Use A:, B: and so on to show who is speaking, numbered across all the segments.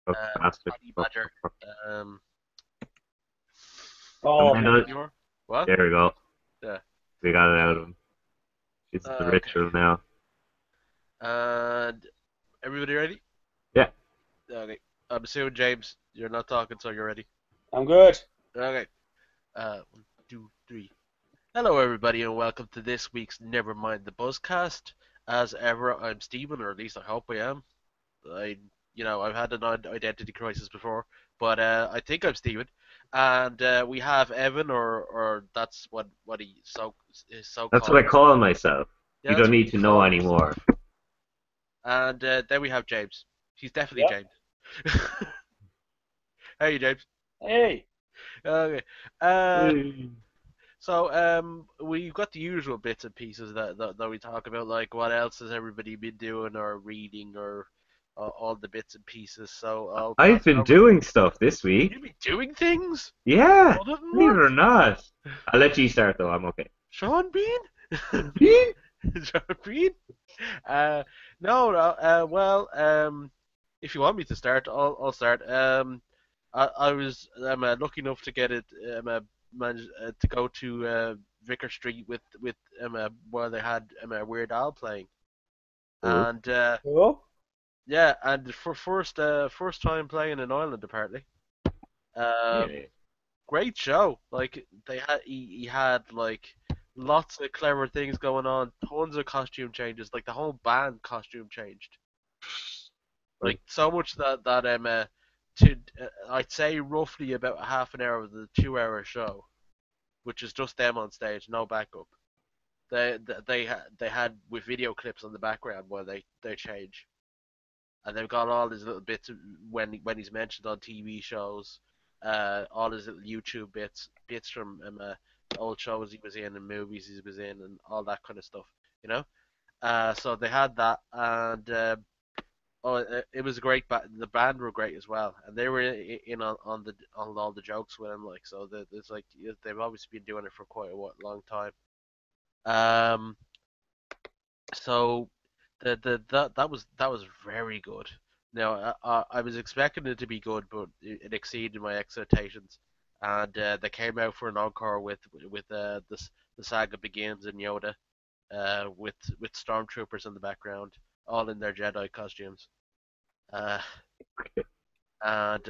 A: Fuck, bastard.
B: Honey
A: Fuck,
B: Badger.
A: fuck, fuck.
B: Um,
A: Am
C: Oh,
A: I
B: you ready
A: done?
B: anymore? What?
A: There we go.
B: Yeah.
A: We got it out of him. It's the
B: Okay.
A: ritual now.
B: And everybody ready?
A: Yeah.
B: Okay. I'm assuming James, you're not talking, so you're ready.
C: I'm good.
B: Okay. One, two, three. Hello, everybody, and welcome to this week's Never Mind the Buzzcast. As ever, I'm Stephen, or at least I hope I am. I've had an identity crisis before, but I think I'm Stephen. And we have Evan, or that's what he is so
A: That's what
B: called.
A: I call myself.
B: Yeah,
A: You
B: that's
A: don't
B: what
A: need
B: you
A: to know
B: call
A: anymore.
B: yourself. And then we have James. He's definitely
C: Yep.
B: James. Hey, James.
C: Hey.
B: Okay. Uh,
A: Hey.
B: so we've got the usual bits and pieces that we talk about, like what else has everybody been doing or reading or all the bits and pieces. So I'll
A: I've
B: pass it
A: been
B: over.
A: doing stuff this week.
B: You be doing things
A: Yeah.
B: other than
A: Believe it
B: work,
A: or not. I'll let you start though. I'm okay.
B: Sean Bean.
A: Me?
B: Sean Bean. Uh, no, no. Well, if you want me to start, I'll start. I was lucky enough to get it managed to go to Vicar Street with where they had Weird Al playing,
A: Cool.
B: and
C: Cool.
B: yeah, and for first time playing in Ireland apparently. Um,
A: Yeah.
B: Great show. Like he had like lots of clever things going on, tons of costume changes. Like the whole band costume changed. Like so much I'd say roughly about half an hour of the 2 hour show, which is just them on stage, no backup. They had with video clips on the background where they change, and they've got all these little bits when he's mentioned on TV shows, all his little YouTube bits from old shows he was in and movies he was in and all that kind of stuff, you know. So they had that, and it was a great the band were great as well, and they were in on all the jokes with him, like so. It's like they've obviously been doing it for quite a long time. Um, so that was very good. Now I was expecting it to be good, but it exceeded my expectations, and they came out for an encore with the saga begins and Yoda, with stormtroopers in the background, all in their Jedi costumes. Uh, and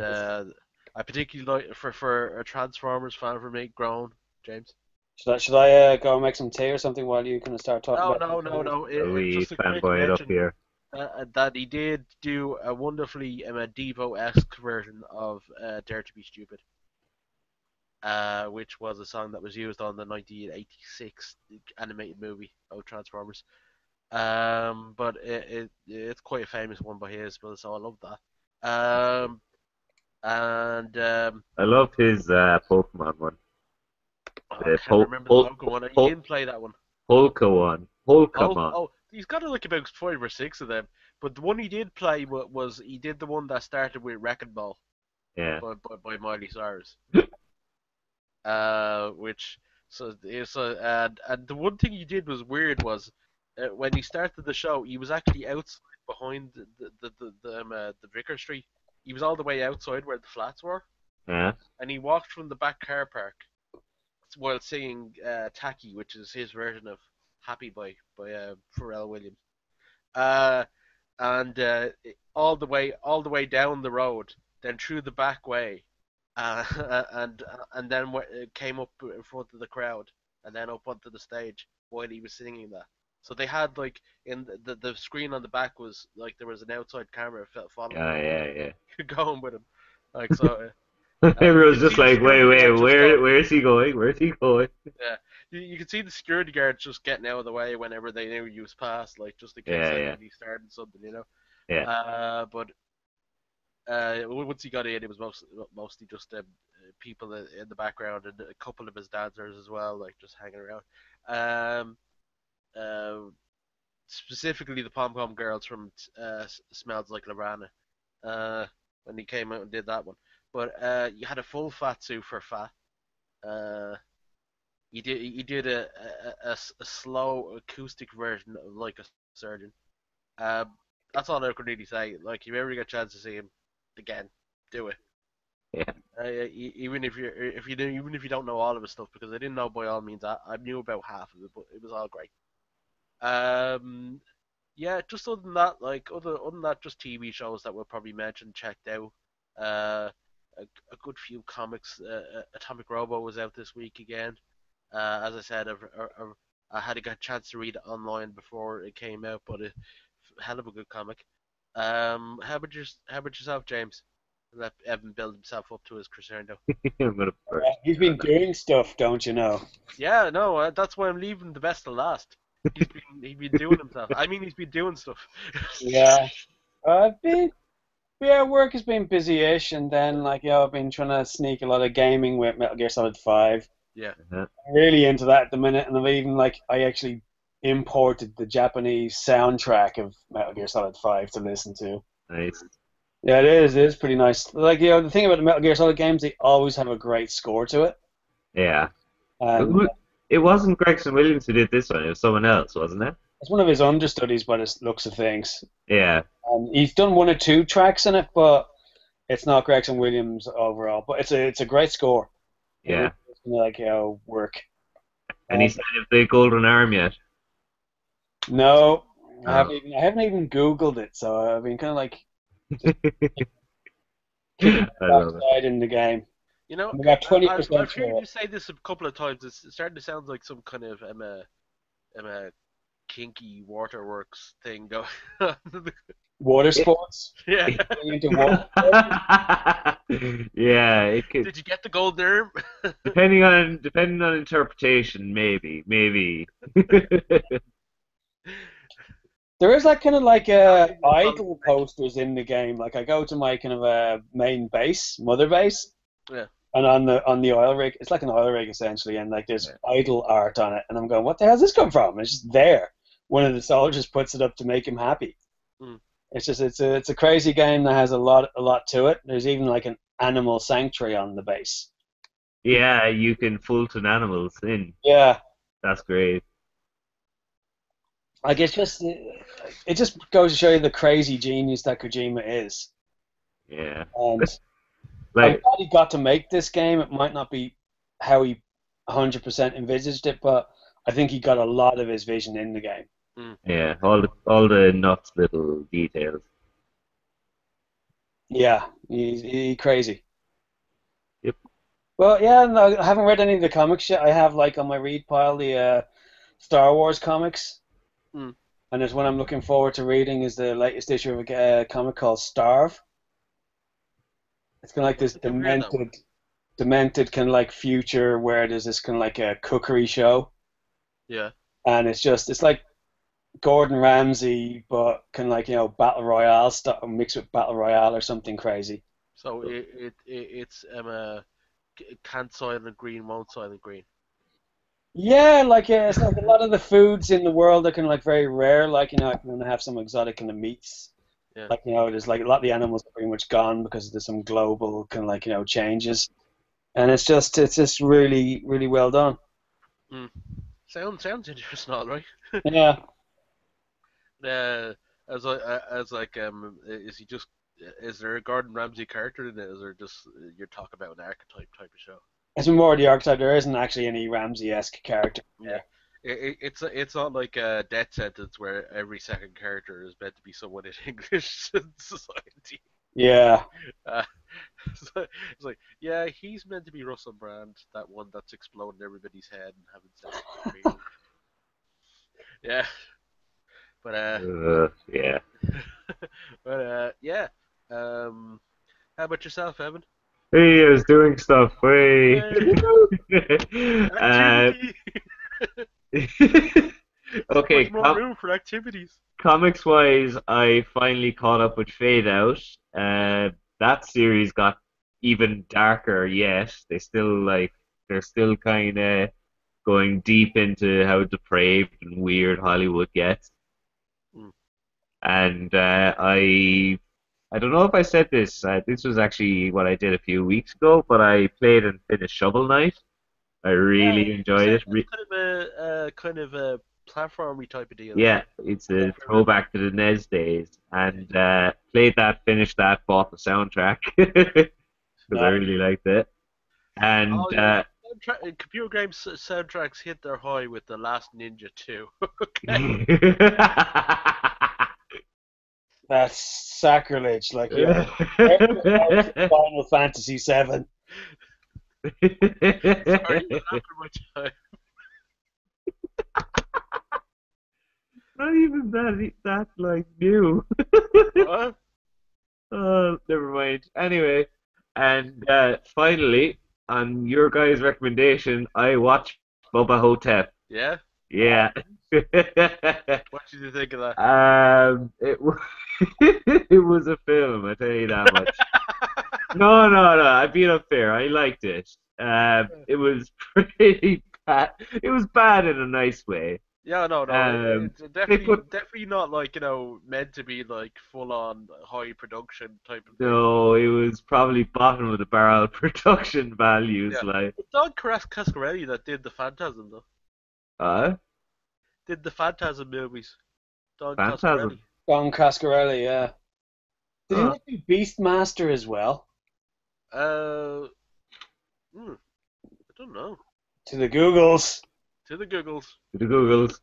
B: I particularly like for a Transformers fan for me, grown James.
C: Should I go and make some tea or something while you kind of start talking
B: No,
C: about
B: no, no,
C: Transformers?
B: no.
A: Are
B: It's
A: we
B: just a quick
A: fanboying up
B: mention
A: here?
B: that he did do a wonderfully Devo-esque version of Dare to Be Stupid, which was a song that was used on the 1986 animated movie of Transformers. But it's quite a famous one by his, but so I love that. And
A: I love his Pokemon one.
B: I
A: The
B: can't remember the Pokemon one. You didn't play that one.
A: Polka one.
B: Oh,
A: Polkamon.
B: oh, he's got like about 5 or 6 of them. But the one he did play was he did the one that started with Wrecking Ball
A: Yeah.
B: by Miley Cyrus. Which and the one thing he did was weird was when he started the show he was actually outside behind the Vicar Street. He was all the way outside where the flats were,
A: Yeah.
B: and he walked from the back car park while singing "Tacky," which is his version of "Happy" by Pharrell Williams. Uh, and all the way down the road, then through the back way, and then came up in front of the crowd, and then up onto the stage while he was singing that. So they had like in the screen on the back was like there was an outside camera following
A: Yeah,
B: him,
A: yeah, yeah.
B: going with him, like so. You
A: Everyone's
B: can
A: just
B: see the
A: like, wait,
B: security
A: wait,
B: guards just go.
A: where's he going? Where's he going?
B: Yeah, you can see the security guards just getting out of the way whenever they knew you was past, like just in case
A: Yeah, yeah,
B: anybody started something, you know.
A: yeah.
B: But once he got in, it was mostly just people in the background and a couple of his dancers as well, like just hanging around. Um, uh, Specifically the Pom Pom Girls from Smells Like Lorana, uh, when he came out and did that one. But you had a full fat suit for Fat. Uh, he did a slow acoustic version of Like a Surgeon. Um, that's all I can really say. Like, if you ever get a chance to see him, again, do it.
A: Yeah.
B: Even if you don't know all of his stuff, because I didn't know by all means. I knew about half of it, but it was all great. Um, yeah, just other than that, like other than that, just TV shows that we'll probably mention, checked out. Uh, a good few comics. Atomic Robo was out this week again. As I said, I had a good chance to read it online before it came out, but a hell of a good comic. How about yourself, James? Let Evan build himself up to his crescendo.
A: I'm gonna burst.
C: You've been doing stuff, don't you know?
B: Yeah, no, that's why I'm leaving the best to last. He's been doing himself. I mean, he's been doing stuff.
C: Yeah. I've been Yeah, work has been busy-ish, and then I've been trying to sneak a lot of gaming with Metal Gear Solid 5.
B: Yeah.
A: Uh-huh.
C: I'm really into that at the minute, and I've even I actually imported the Japanese soundtrack of Metal Gear Solid 5 to listen to.
A: Nice.
C: Yeah, it is pretty nice. The thing about the Metal Gear Solid games, they always have a great score to it.
A: Yeah.
C: And
A: It wasn't Gregson Williams who did this one. It was someone else, wasn't it?
C: it's one of his understudies by the looks of things.
A: Yeah.
C: He's done one or two tracks in it, but it's not Gregson Williams overall. But it's a great score.
A: Yeah.
C: It's work.
A: And he's out of the Golden Arm yet.
C: No,
A: Oh.
C: I haven't even Googled it, so I've been kind of
A: I love it.
C: outside in the game.
B: You know,
C: We got 20%
B: I've
C: through
B: heard
C: it.
B: you say this a couple of times. It's starting to sound like some kind of kinky waterworks thing going on.
C: Water sports.
B: Yeah.
C: Going into water.
A: Yeah, it could,
B: Did you get the gold nerve?
A: depending on interpretation, maybe.
C: There is idle posters in the game. Like I go to my kind of main base, mother base,
B: Yeah.
C: and on the oil rig, it's like an oil rig essentially, and there's
A: Yeah.
C: idle art on it, and I'm going, what the hell does this come from? It's just there. One of the soldiers puts it up to make him happy.
B: Mm.
C: It's just it's a crazy game that has a lot to it. There's even like an animal sanctuary on the base.
A: Yeah, you can Fulton animals in.
C: Yeah,
A: That's great.
C: like it just goes to show you the crazy genius that Kojima is.
A: Yeah.
C: And I'm
A: Like,
C: glad he got to make this game. It might not be how he 100% envisaged it, but I think he got a lot of his vision in the game.
A: yeah, all the nuts little details.
C: Yeah, he's crazy.
A: Yep.
C: Well, yeah, no, I haven't read any of the comics yet. I have on my read pile the Star Wars comics,
B: Mm.
C: and there's one I'm looking forward to reading is the latest issue of a comic called Starve. It's kind of like this
B: I've heard that one.
C: demented kind of like future where there's this kind of like a cookery show,
B: Yeah.
C: and it's like Gordon Ramsay, but kind of like battle royale stuff mixed with battle royale or something crazy.
B: So it's can't Soylent Green, won't Soylent Green.
C: Yeah, it's like a lot of the foods in the world are kind of like very rare. Like I can have some exotic kind of meats.
B: Yeah.
C: There's like a lot of the animals are pretty much gone because there's some global kind of changes, and it's just really really well done.
B: Mm. Sounds interesting, all right.
C: Yeah.
B: Is he just is there a Gordon Ramsay character in it? Is there just you're talking about an archetype type of show?
C: It's more the archetype. There isn't actually any Ramsey-esque character.
B: Yeah. It's not like a Death Sentence where every second character is meant to be someone in English society.
C: Yeah.
B: So it's like, yeah, he's meant to be Russell Brand, that one that's exploding everybody's head and having sex with people. Yeah. But
A: Yeah.
B: yeah. How about yourself, Evan?
A: Hey, I was doing stuff. Hey.
B: Activity.
A: Okay,
B: Much more room for activities.
A: comics wise, I finally caught up with Fade Out. That series got even darker yet. They're still kind of going deep into how depraved and weird Hollywood gets.
B: Mm.
A: And I don't know if I said this. This was actually what I did a few weeks ago, but I played and finished Shovel Knight. I really enjoyed it.
B: It's kind of a platformy type of deal.
A: Yeah, it's a throwback to the NES days, and played that, finished that, bought the soundtrack because I
C: No.
A: really liked it, and
B: Oh yeah, computer games soundtracks hit their high with the Last Ninja 2. Okay.
C: That's sacrilege. Like, yeah. Final Fantasy VII.
B: Sorry, after my time.
A: Not even that like new.
B: What?
A: Oh, never mind. Anyway, and finally, on your guys' recommendation, I watched Bubba Hotep.
B: Yeah.
A: Yeah.
B: What did you think of that?
A: It was it was a film, I tell you that much. No, no, no. I'm being unfair. I liked it. It was pretty bad. It was bad in a nice way.
B: Yeah, no, no,
A: Um,
B: it's
A: they
B: definitely,
A: put
B: definitely not like meant to be like full on high production type of thing.
A: no. It was probably bottom of the barrel production values.
B: Yeah,
A: Like,
B: it's Don Cascarelli that did the Phantasm though.
A: uh,
B: Did the Phantasm movies? Don
A: Phantasm.
B: Cascarelli.
C: Don Cascarelli, yeah. Did he
A: Oh,
C: not do Beastmaster as well?
B: Uh, I don't know.
C: To the Googles.
B: To the Googles.
A: the Googles.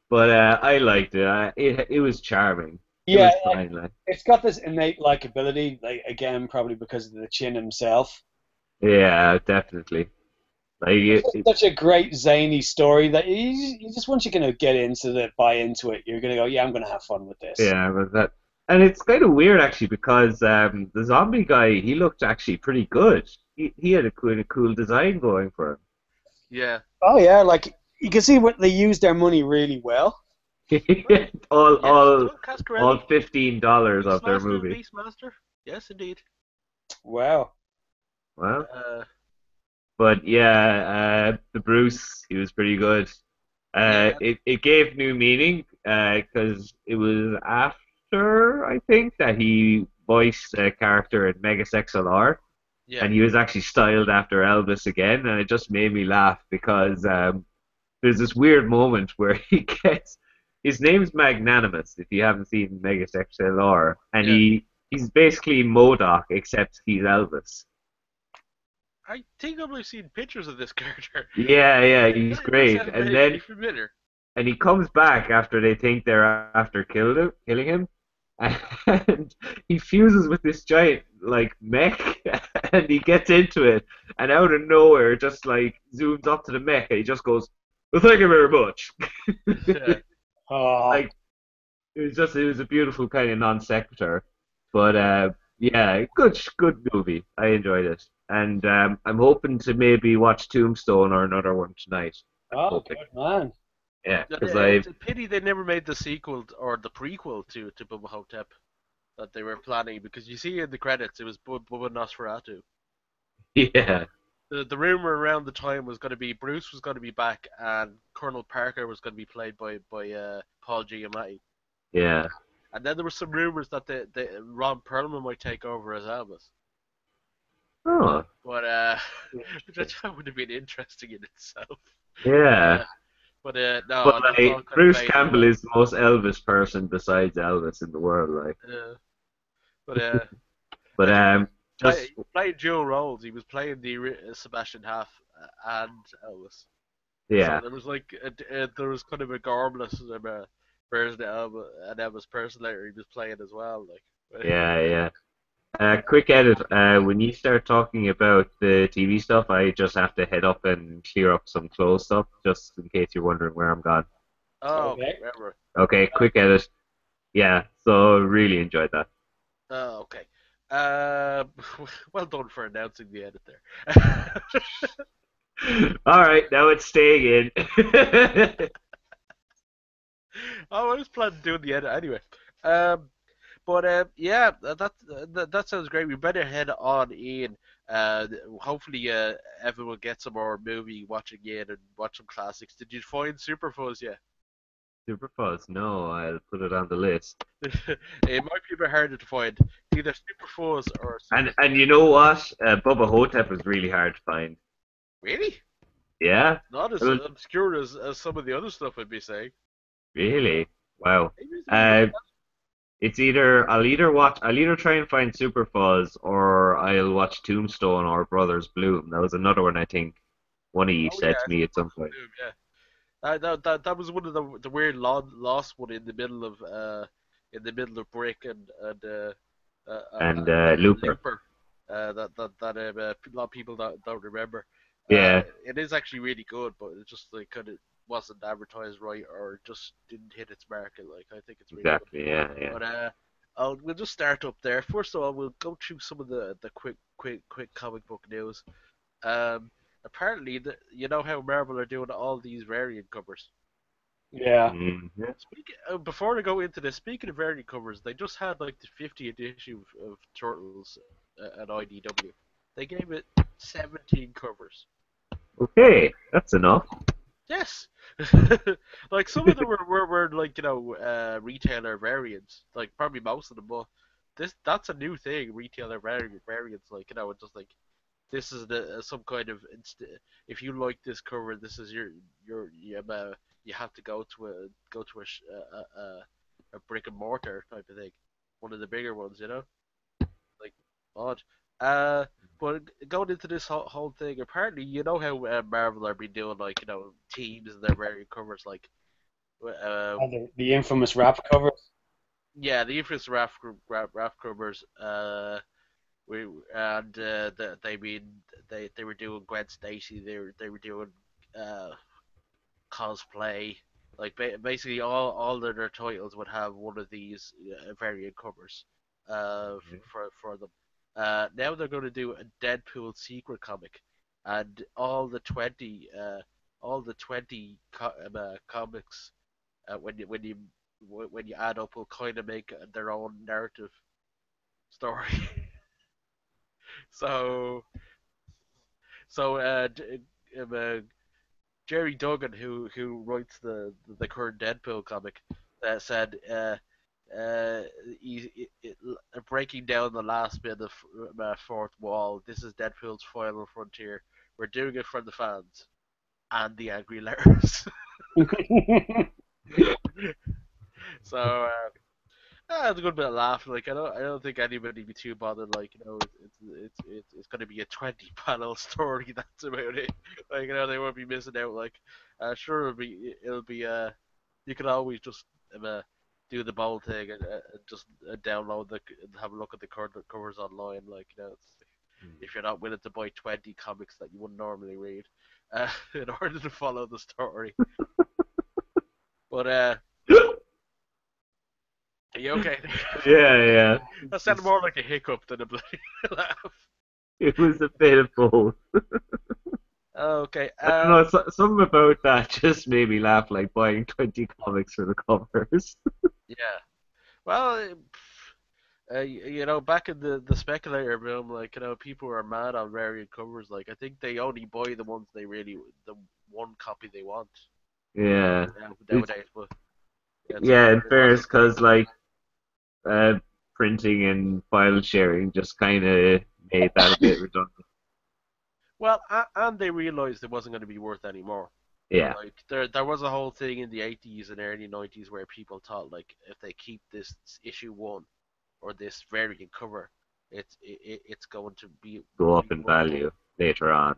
A: But I liked it. It was charming. It
C: Yeah,
A: was fine. Like,
C: it's got this innate likability, like again, probably because of the Chin himself.
A: yeah, definitely. Like,
C: It's just such a great zany story that you just once you're gonna get into it, buy into it, you're gonna go, yeah, I'm gonna have fun with this.
A: yeah, but that, and it's kind of weird actually because the zombie guy, he looked actually pretty good. He had a cool design going for
B: Yeah.
C: Oh yeah, like you can see what they use their money really well.
A: him.
B: Well,
A: all
B: yes,
A: all
B: Don
A: all
B: Cascarelli.
A: $15 of their
B: Beastmaster,
A: movie.
B: Beastmaster. Yes, indeed.
C: Wow.
A: Well,
B: Uh,
A: but yeah, the Bruce, he was pretty good.
B: yeah,
A: It gave new meaning because it was after I think that he voiced a character in Megas XLR,
B: yeah.
A: and he was actually styled after Elvis again, and it just made me laugh because there's this weird moment where he gets his name's Magnanimous if you haven't seen Megas XLR, and
B: Yeah.
A: he's basically MODOK except he's Elvis.
B: I think I've only seen pictures of this character.
A: Yeah, yeah, he's
B: That does
A: great,
B: sound
A: and
B: vaguely
A: then
B: familiar.
A: and he comes back after they think they're after killing him, and he fuses with this giant like mech, and he gets into it, and out of nowhere, just like zooms up to the mech, and he just goes, "Well, thank you very much."
B: Yeah.
C: Oh,
A: Like it was a beautiful kind of non sequitur, but yeah, good movie. I enjoyed it, and I'm hoping to maybe watch Tombstone or another one tonight. I'm
C: oh,
A: hoping,
C: good man.
A: yeah,
B: Yeah,
A: because I
B: it's a pity they never made the sequel or the prequel to Bubba Hotep that they were planning because you see in the credits it was Bubba Nosferatu.
A: yeah.
B: The rumor around the time was going to be Bruce was going to be back and Colonel Parker was going to be played by Paul Giamatti.
A: Yeah.
B: And then there were some rumors that the Ron Perlman might take over as Elvis.
A: Oh,
B: But that would have been interesting in itself.
A: yeah.
B: Uh, but
A: But
B: no, that's all
A: like
B: kind of
A: Bruce
B: faded
A: Campbell
B: away.
A: is the most Elvis person besides Elvis in the world, like.
B: Uh, but
A: But
B: I think
A: just
B: he played dual roles. He was playing the Sebastian Haff and Elvis. So
A: yeah,
B: there was like there was kind of a garbless version of Elvis, an Elvis personator he was playing as well. Like,
A: yeah, yeah. Quick edit. When you start talking about the TV stuff, I just have to head up and clear up some clothes stuff, just in case you're wondering where I'm gone.
B: oh, okay,
C: Okay.
B: remember.
A: Okay, quick edit. Yeah, so really enjoyed that.
B: Oh, okay. Uh, well done for announcing the edit there.
A: All right, now it's staying in.
B: I was planning on doing the edit anyway. Um, but yeah, that sounds great. We better head on in. Hopefully, Evan will get some more movie watching in and watch some classics. Did you find Super Fuzz yet?
A: Super Fuzz. No, I'll put it on the list.
B: It might be a bit harder to find. Either Super Fuzz or Super.
A: And you know what? Bubba Hotep is really hard to find.
B: Really?
A: Yeah.
B: Not as
A: Well,
B: obscure as some of the other stuff I'd be saying.
A: Really? Wow.
B: Maybe it's even
A: Uh,
B: better.
A: I'll either try and find Super Fuzz or I'll watch Tombstone or Brothers Bloom. That was another one I think one of you
B: Oh yeah,
A: said to me at some point.
B: yeah. That was one of the weird lost one in the middle of Brick
A: And
B: and
A: Looper.
B: Looper. A lot of people don't remember.
A: Yeah,
B: It is actually really good, but it just like kind of wasn't advertised right or just didn't hit its market. Like I think it's really good.
A: exactly. Yeah, yeah.
B: But we'll just start up there. First of all, we'll go through some of the quick comic book news. Um, apparently, you know how Marvel are doing all these variant covers.
C: Yeah.
A: Yeah.
B: Before I go into this, speaking of variant covers, they just had like the 50th issue of Turtles at IDW. They gave it 17 covers.
A: Okay, that's enough.
B: Yes, like some of them were like retailer variants, like probably most of them. But that's a new thing, retailer variants. Like it's just like this is the some kind of if you like this cover, this is you have to go to a brick and mortar type of thing, one of the bigger ones, like odd. Uh, but going into this whole thing, apparently you know how Marvel are been doing like teams and their variant covers, like uh
C: And the infamous rap covers.
B: yeah, the infamous rap covers. We and they were doing Gwen Stacy. They were doing uh cosplay. Like basically all of their titles would have one of these variant covers for them. Now they're going to do a Deadpool secret comic, and all the 20 comics when you add up will kind of make their own narrative story. so so Jerry Duggan, who writes the current Deadpool comic, said uh, breaking down the last bit of fourth wall. This is Deadpool's final frontier. We're doing it for the fans and the angry letters. so it's a good bit of laughing. Like I don't think anybody be too bothered. Like it's going to be a 20 panel story. That's about it. Like they won't be missing out. Like sure it'll be you can always just uh, do the bold thing and just download have a look at the covers online. Like if you're not willing to buy 20 comics that you wouldn't normally read in order to follow the story. But are you okay?
A: Yeah, yeah.
B: That
A: It's
B: sounded
A: just
B: more like a hiccup than a bloody laugh.
A: it was a bit of both.
B: Okay.
A: I don't know, something about that just made me laugh, like buying 20 comics for the covers.
B: Yeah. Well, back in the speculator boom, like people are mad on variant covers. Like I think they only buy the ones the one copy they want.
A: Yeah. It's,
B: Nowadays, but yeah, it's
A: yeah, in
B: it was
A: fairness, because like uh, printing and file sharing just kind of made that a bit redundant.
B: well, and they realized it wasn't going to be worth any more.
A: Yeah.
B: Like there was a whole thing in the 80s and early 90s where people thought like if they keep this issue one or this variant cover, it's going to
A: Go
B: be
A: up in
B: worth
A: value later on.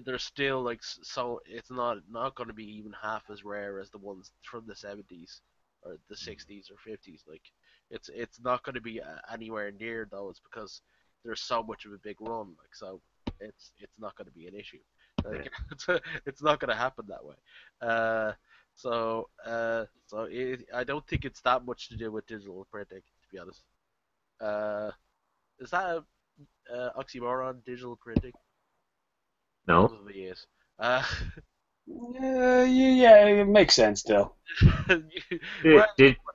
B: there's still like so it's not going to be even half as rare as the ones from the 70s or the 60s or 50s. Like it's not going to be anywhere near those because there's so much of a big run. Like so it's not going to be an issue.
A: Yeah.
B: Like it's not going to happen that way. Uh, I don't think it's that much to do with digital printing, to be honest. Uh, is that a oxymoron? Digital printing?
A: No?
B: Probably is. Uh,
C: Yeah, it makes sense still.
B: well,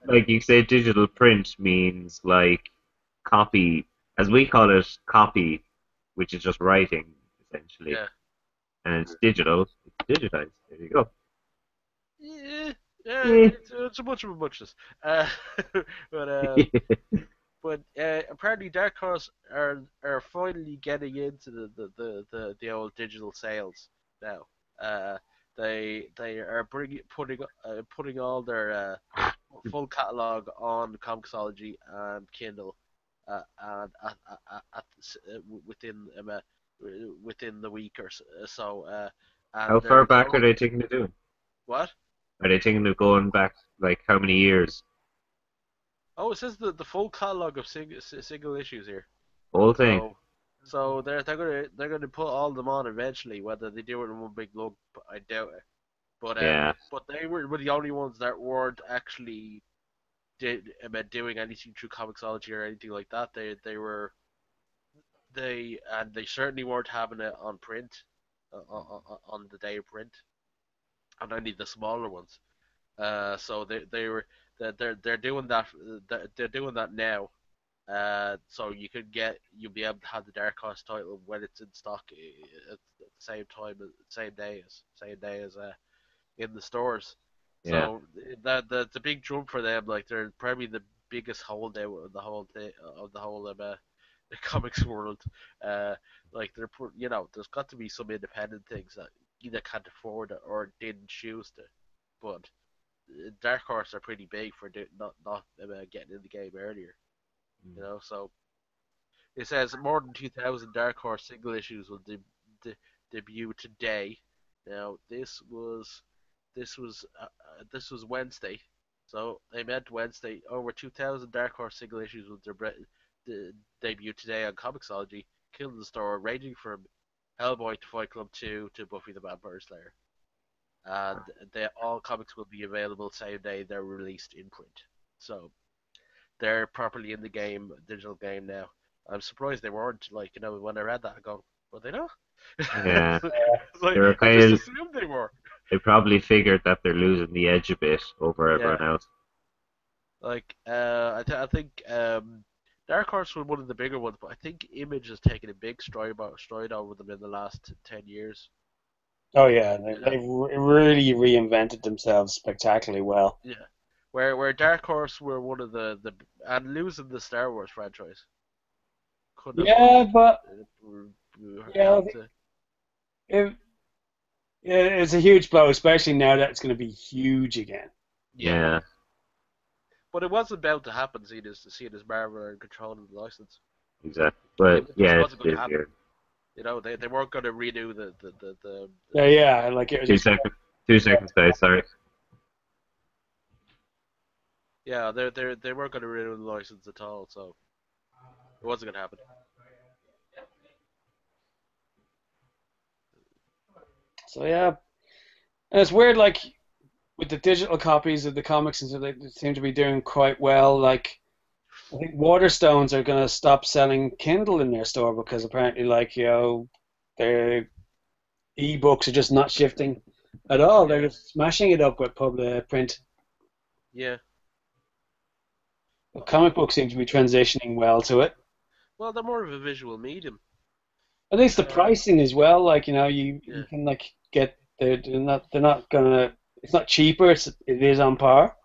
A: Like you say, digital print means like copy, as we call it, copy, which is just writing, essentially.
B: yeah,
A: And it's digital, it's digitized. There you go.
B: yeah, yeah.
A: Eh.
B: It's a bunch of muchness. But apparently Dark Horse are finally getting into the old digital sales now. Uh, They are putting all their full catalog on Comixology and Kindle, and within the week or so.
A: How
B: And
A: far
B: they're
A: back are
B: going
A: they thinking of doing?
B: what?
A: Are they thinking of going back like how many years?
B: Oh, it says the full catalog of single issues here.
A: Whole thing?
B: So they're gonna put all of them on eventually. Whether they do it in one big lump, I doubt it.
A: Yeah,
B: But they were the only ones that weren't actually doing anything through Comixology or anything like that. They certainly weren't having it on print, on the day of print, and only the smaller ones. So they're doing that. They're doing that now. So you'll be able to have the Dark Horse title when it's in stock at the same time, same day as in the stores.
A: yeah,
B: So that's a big jump for them. Like they're probably the biggest holdout of the whole thing, of the whole the comics world. Uh, like there's got to be some independent things that either can't afford it or didn't choose to. But Dark Horse are pretty big for not getting in the game earlier. So it says more than 2,000 Dark Horse single issues will debut today. Now this was Wednesday, so they meant Wednesday. Over 2,000 Dark Horse single issues will debut today on Comixology, Kindle Store, ranging from Hellboy to Fight Club 2 to Buffy the Vampire Slayer. And all comics will be available same day they're released in print. So they're properly in the game, digital game now. I'm surprised they weren't. Like, when I read that, I go, were they not?
A: yeah. They
B: Like,
A: were
B: I just
A: kind of.
B: assumed they were.
A: They probably figured that they're losing the edge a bit over
B: Yeah,
A: everyone else.
B: like, I think Dark Horse was one of the bigger ones, but I think Image has taken a big stride over them in the last 10 years.
C: Oh yeah,
B: Yeah,
C: they've really reinvented themselves spectacularly well.
B: yeah. Where Dark Horse were one of the and losing the Star Wars franchise couldn't have
C: Yeah, but yeah,
B: helped to.
C: it, it's a huge blow, especially now that it's going to be huge again.
B: Yeah.
A: Yeah,
B: But it wasn't bound to happen, seeing as Marvel are in control of the license.
A: exactly. But
B: It just
A: yeah,
B: wasn't going to
A: it's
B: happen.
A: here.
B: They weren't going to redo the
C: Yeah, yeah, like it was
A: Two
C: just
A: seconds. 2 seconds, guys. Sorry.
B: yeah, they weren't going to renew the license at all, so it wasn't going to happen.
C: so yeah. And it's weird, like with the digital copies of the comics, and so they seem to be doing quite well. Like I think Waterstones are going to stop selling Kindle in their store because apparently, like their ebooks are just not shifting at all. They're
B: Yeah,
C: just smashing it up with print.
B: yeah.
C: But comic books seem to be transitioning well to it.
B: Well, they're more of a visual medium.
C: At least the
B: Uh,
C: pricing as well. Like
B: yeah,
C: you can like get they're not gonna. It's not cheaper. It is on par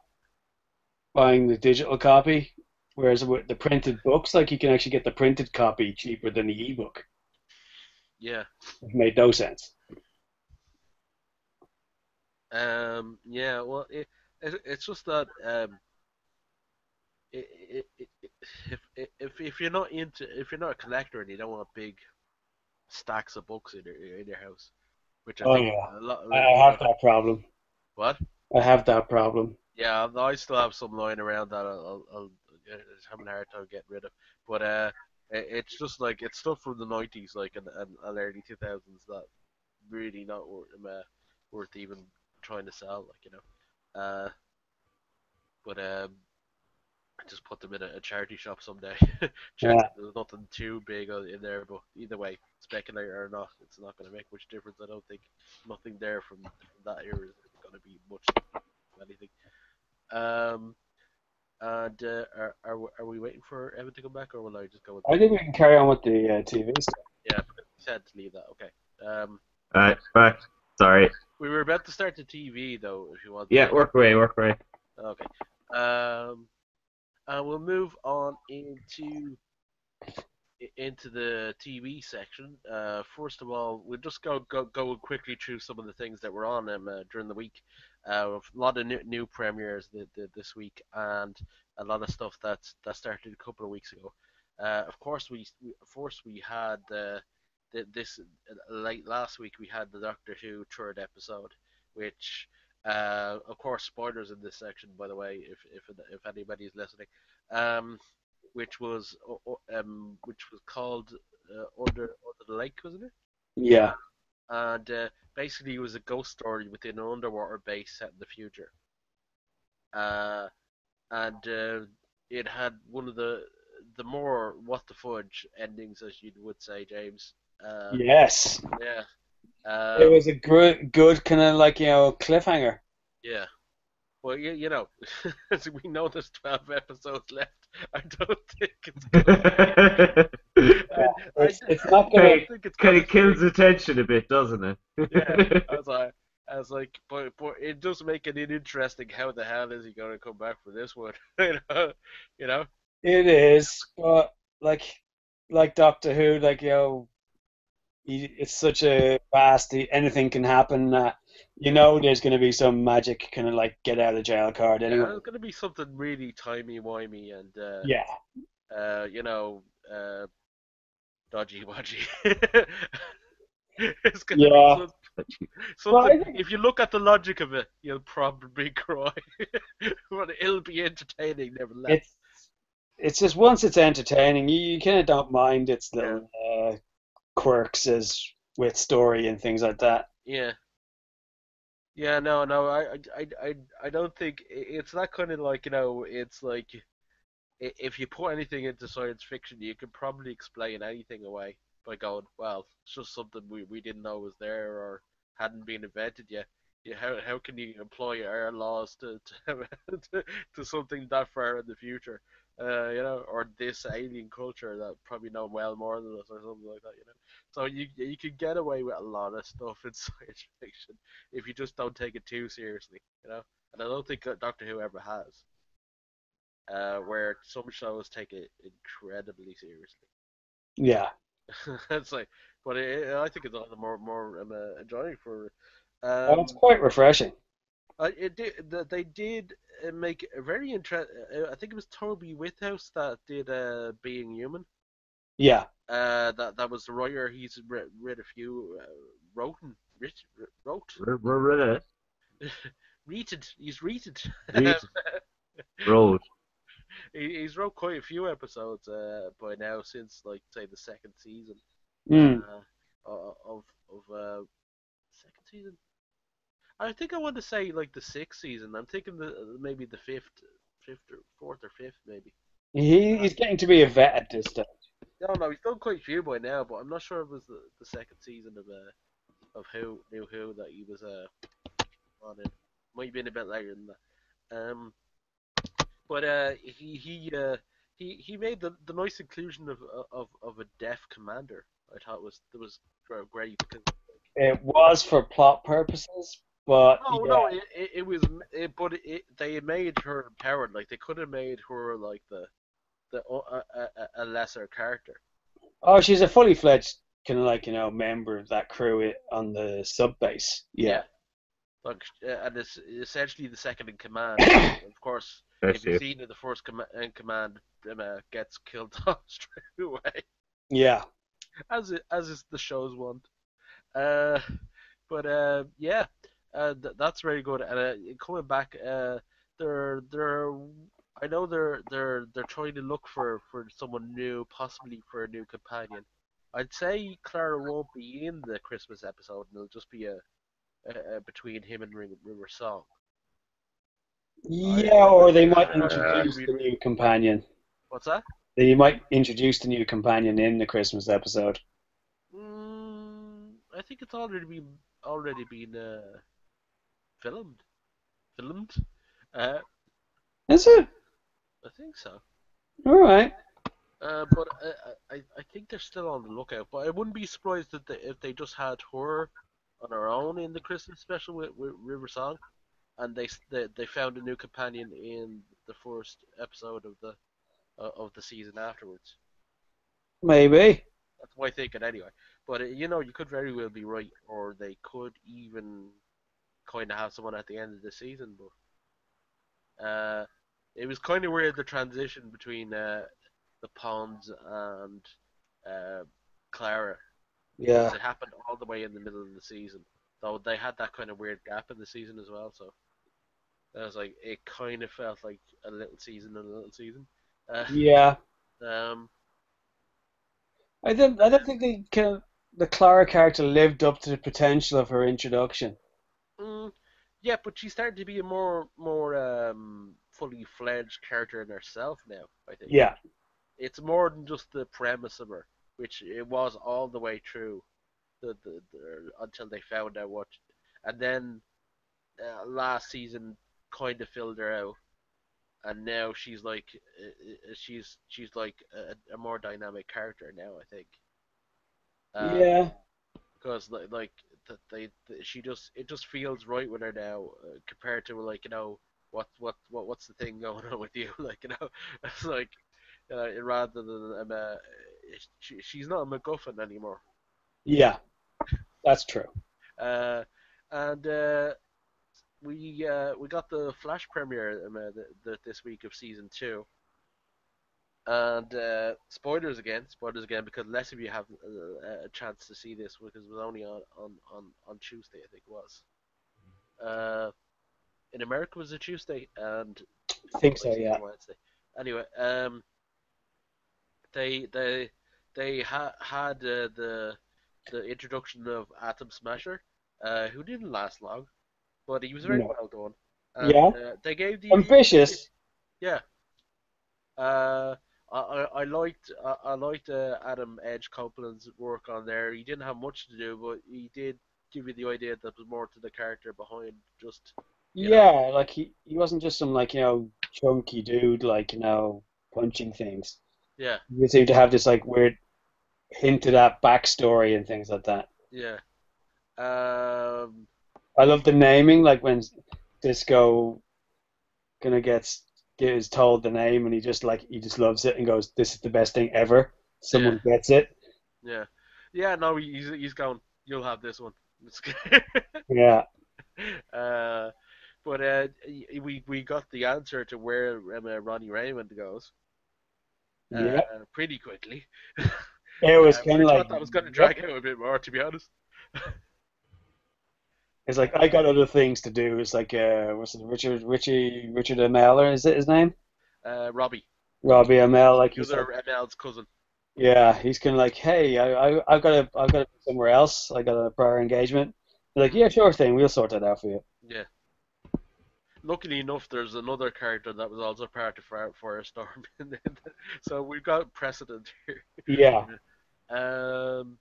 C: buying the digital copy. Whereas with the printed books, like you can actually get the printed copy cheaper than the ebook.
B: yeah.
C: It made no sense.
B: Yeah. Well, it's just that if you're not if you're not a collector and you don't want big stacks of books in your house, which I
C: Oh
B: think
C: yeah,
B: a lot
C: I have that problem.
B: what?
C: I have that problem.
B: Yeah, I still have some lying around that I'll having a hard time getting rid of. But it's just like it's stuff from the '90s, like and early 2000s that really not worth even trying to sell, like Uh, but I just put them in a charity shop someday. Chance
C: Yeah,
B: there's nothing too big in there, but either way, speculator or not, it's not going to make much difference. I don't think nothing there from that era is going to be much of anything. Um, and are we waiting for Evan to come back, or will I just go with
C: I
B: the
C: think we can carry on with the TV stuff.
B: yeah? Because we said to leave that. Okay. Um,
A: Back. Sorry.
B: we were about to start the TV though. If you want
A: Yeah,
B: to.
A: work away, work away.
B: Okay. Um, and we'll move on into into the TV section. First of all, we'll just go quickly through some of the things that were on during the week. A lot of new premieres this week, and a lot of stuff that started a couple of weeks ago. Of course, first we had this late last week we had the Doctor Who third episode, which of course spoilers in this section, by the way, if anybody's listening. Um, which was called Under the Lake, wasn't it?
C: Yeah.
B: And basically, it was a ghost story within an underwater base set in the future. Uh, and it had one of the more what the fudge endings, as you would say, James. Uh,
C: Yes.
B: yeah.
C: It
B: Um,
C: was a good kind of like, cliffhanger.
B: yeah. Well, as we know there's 12 episodes left. I don't think it's gonna. I,
C: It's not
B: I
C: gonna.
B: don't think it's
A: Kind
B: gonna
A: of kills
B: stick.
A: attention a bit, doesn't
B: Yeah,
A: it?
B: but it does make it interesting. How the hell is he gonna come back for this one? you know, you know.
C: It is, but like Doctor Who, it's such a vast. Anything can happen. There's going to be some magic kind of like get out of jail card
B: Yeah,
C: anyway.
B: it's gonna be something really timey wimey and
C: Yeah.
B: uh, you know, uh, dodgy wodgy. It's gonna be
C: Yeah. Well,
B: something.
C: I think
B: If you look at the logic of it, you'll probably cry, but it'll be entertaining nevertheless.
C: it's it's just once it's entertaining, you kind of don't mind its
B: Yeah,
C: little quirks as with story and things like that.
B: yeah. Yeah, no, I don't think it's not kind of like it's like if you put anything into science fiction, you could probably explain anything away by going, well, it's just something we didn't know was there or hadn't been invented yet. How can you employ our laws to something that far in the future? Or this alien culture that probably know well more than us or something like that. So you could get away with a lot of stuff in science fiction if you just don't take it too seriously. And I don't think Doctor Who ever has where some shows take it incredibly seriously.
C: Yeah.
B: It's like, but I think it's all the more enjoying for.
C: Well, it's
B: Um,
C: quite refreshing.
B: they did make a very interesting. I think it was Toby Whithouse that did Being Human.
C: Yeah.
B: That was the writer. He's read a few. Wrote,
A: We're it.
B: read. He's read.
A: Read road.
B: He's wrote quite a few episodes by now since like say the second season
C: Mm.
B: uh, of second season. I think I want to say like the sixth season. I'm thinking maybe the fifth or fourth or fifth maybe.
C: He's getting to be a vet at this stage.
B: No, he's done quite a few by now, but I'm not sure if it was the second season of New Who that he was on in. Might have been a bit later than that. But he made the nice inclusion of a deaf commander. I thought was great because
C: It was for plot purposes, but yeah.
B: no it was but they made her empowered like they could have made her like a lesser character.
C: Oh, she's a fully fledged kind of like, member of that crew on the sub base.
B: Yeah,
C: Yeah.
B: like and it's essentially the second in command. Of course,
A: That's
B: if you've
A: it.
B: seen it, the first in command gets killed off straight away,
C: Yeah.
B: as is the show's want. Uh, but yeah, that's very good. And coming back, they're I know they're trying to look for someone new, possibly for a new companion. I'd say Clara won't be in the Christmas episode, and it'll just be a between him and River Song.
C: Yeah, or they might
B: I think it'd
C: introduce
B: be
C: the new companion.
B: what's that?
C: They might introduce the new companion in the Christmas episode.
B: I think it's already been filmed. Filmed. Uh,
C: Is it?
B: I think so.
C: All right.
B: But I think they're still on the lookout. But I wouldn't be surprised if they just had her on her own in the Christmas special with River Song, and they found a new companion in the first episode of the season afterwards.
C: Maybe.
B: That's my thinking anyway. But you could very well be right, or they could even kind of have someone at the end of the season. But it was kind of weird the transition between the Ponds and uh, Clara because
C: Yeah.
B: it happened all the way in the middle of the season. Though they had that kind of weird gap in the season as well, so I was like, it kind of felt like a little season and a little season. Uh,
C: Yeah.
B: um,
C: I don't think the Clara character lived up to the potential of her introduction.
B: mm, yeah, but she's starting to be a more fully fledged character in herself now. I think
C: Yeah.
B: it's more than just the premise of her, which it was all the way through until they found out what, and then last season kind of filled her out, and now she's like she's like a more dynamic character now. I think.
C: Yeah.
B: Because like she just it just feels right with her now compared to like what's the thing going on with you like it's like rather than she's not a MacGuffin anymore.
C: Yeah. That's true.
B: Uh, and we got the Flash premiere this week of season two. And spoilers again, because less of you have a chance to see this because it was only on Tuesday, I think it was. Uh, in America, it was a Tuesday, and
C: I think
B: I
C: so,
B: see it
C: yeah.
B: on Wednesday. Anyway, they had the introduction of Atom Smasher, who didn't last long, but he was very
C: No.
B: well done, and
C: Yeah.
B: they gave the
C: Ambitious.
B: yeah. Uh, I liked Adam Edge Copeland's work on there. He didn't have much to do, but he did give you the idea that there was more to the character behind just you know
C: Yeah, like he wasn't just some like, chunky dude like, punching things.
B: yeah
C: He seemed to have this like weird hint to that backstory and things like that.
B: yeah um
C: I love the naming, like when Cisco gonna is told the name and he just loves it and goes, "This is the best thing ever."
B: yeah
C: Someone gets it.
B: yeah yeah no he's going, you'll have this one.
C: Yeah,
B: uh but we got the answer to where Ronnie Raymond goes uh
C: yeah.
B: pretty quickly.
C: It was
B: But
C: kind
B: I
C: of like,
B: thought that was going to
C: yep.
B: drag out a bit more, to be honest.
C: It's like I
B: Uh,
C: got other things to do. It's like what's it, Richard ML, is it his name?
B: Robbie,
C: Robbie ML. Like
B: the
C: he's
B: other
C: like,
B: ML's cousin.
C: yeah, he's kind of like, hey, I've got to be somewhere else. I got a prior engagement. They're like,
B: Mm,
C: yeah, sure thing. We'll sort that out for you.
B: yeah. Luckily enough, there's another character that was also part of Firestorm, so we've got precedent here.
C: Yeah,
B: Um,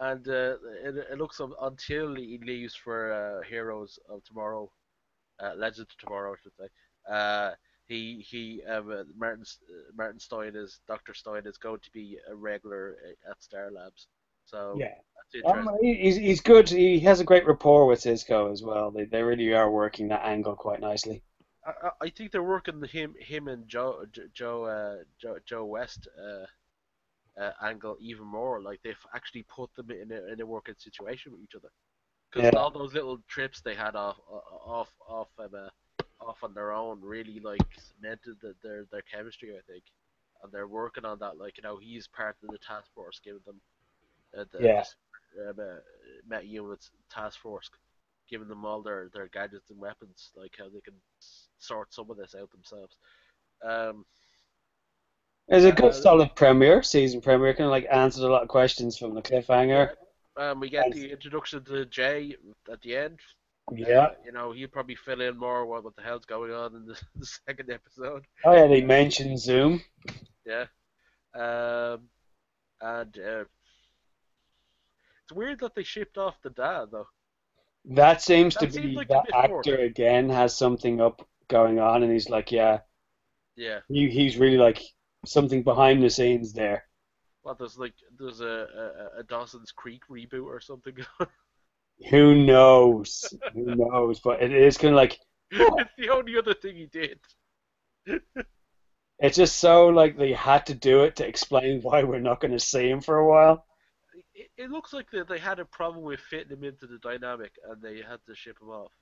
B: and it looks until he leaves for Heroes of Tomorrow, Legends of Tomorrow, I should say. Uh, Martin Stein is Dr. Stein is going to be a regular at Star Labs, so
C: yeah.
B: that's interesting.
C: He's good. He has a great rapport with Cisco as well. They really are working that angle quite nicely.
B: I think they're working him and Joe West angle even more. Like they've actually put them in a working situation with each other because
C: Yeah,
B: all those little trips they had off on their own really like cemented their chemistry. I think, and they're working on that. Like he's part of the task force, giving them
C: yeah.
B: this Met units task force, giving them all their gadgets and weapons, like how they can sort some of this out themselves. Um,
C: It's a good
B: uh,
C: solid season premiere. Kind of like answered a lot of questions from the
B: yeah,
C: cliffhanger.
B: we get
C: And
B: the introduction to Jay at the end.
C: yeah.
B: He'll probably fill in more what the hell's going on in the second episode.
C: Oh yeah, they mentioned Zoom.
B: Yeah, um, and it's weird that they shipped off the dad though.
C: That seems to
B: That seems
C: be
B: like a
C: that
B: bit
C: actor
B: forced.
C: again has something up going on, and he's like, yeah,
B: Yeah,
C: he's really like something behind the scenes there.
B: what there's a Dawson's Creek reboot or something.
C: Who knows? Who knows? But it is kind of like, huh,
B: It's the only other thing he did.
C: It's just so like they had to do it to explain why we're not going to see him for a while.
B: It looks like they had a problem with fitting him into the dynamic, and they had to ship him off.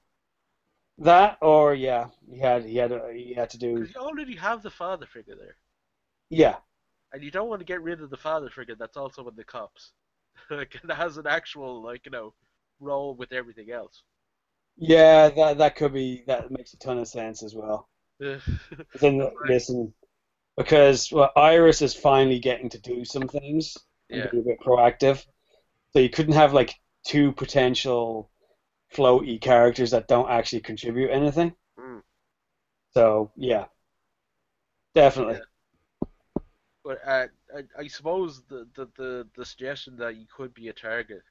C: That or yeah, he had to do
B: Because you already have the father figure there,
C: yeah.
B: and you don't want to get rid of the father figure that's also in the cops. Like it has an actual role with everything else.
C: Yeah, that could be that makes a ton of sense as well.
B: That's
C: But then
B: right.
C: listen, because well, Iris is finally getting to do some things and
B: Yeah.
C: be a bit proactive. So you couldn't have like two potential floaty characters that don't actually contribute anything.
B: Mm,
C: So yeah,
B: yeah.
C: definitely.
B: But I suppose the suggestion that you could be a target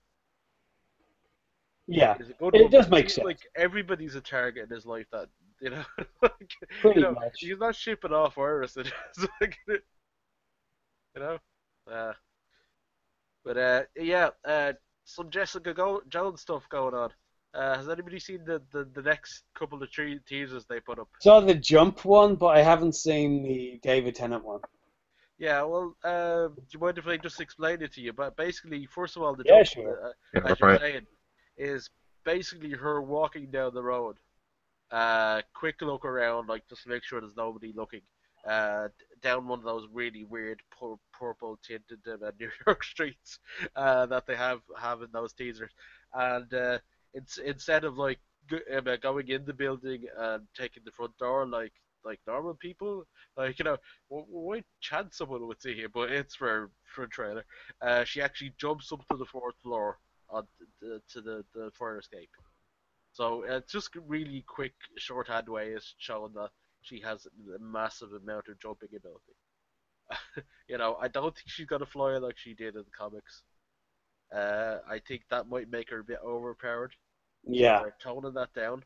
C: Yeah,
B: is a good
C: it
B: one
C: does
B: because it
C: make
B: seems
C: sense.
B: like everybody's a target in his life that you know, like,
C: Pretty much.
B: he's not shipping off Iris. It's like, you know, uh, but yeah, some Jones stuff going on. Has anybody seen the next couple of teasers they put up?
C: Saw the jump one, but I haven't seen the David Tennant one.
B: Yeah, well, do you mind if I just explain it to you? But basically, first of all, the
C: Yeah,
B: jump,
C: sure.
A: Yeah, go
B: as you're
A: for it.
B: saying, is basically her walking down the road. Quick look around, like just to make sure there's nobody looking. Down one of those really weird purple tinted New York streets that they have in those teasers, and it's instead of like going in the building and taking the front door like normal people, like why chance someone would see him, but it's for a trailer. She actually jumps up to the fourth floor on to the fire escape. So it's just a really quick shorthand way is showing that she has a massive amount of jumping ability. I don't think she's gonna fly like she did in the comics. I think that might make her a bit overpowered, so
C: Yeah,
B: they're toning that down.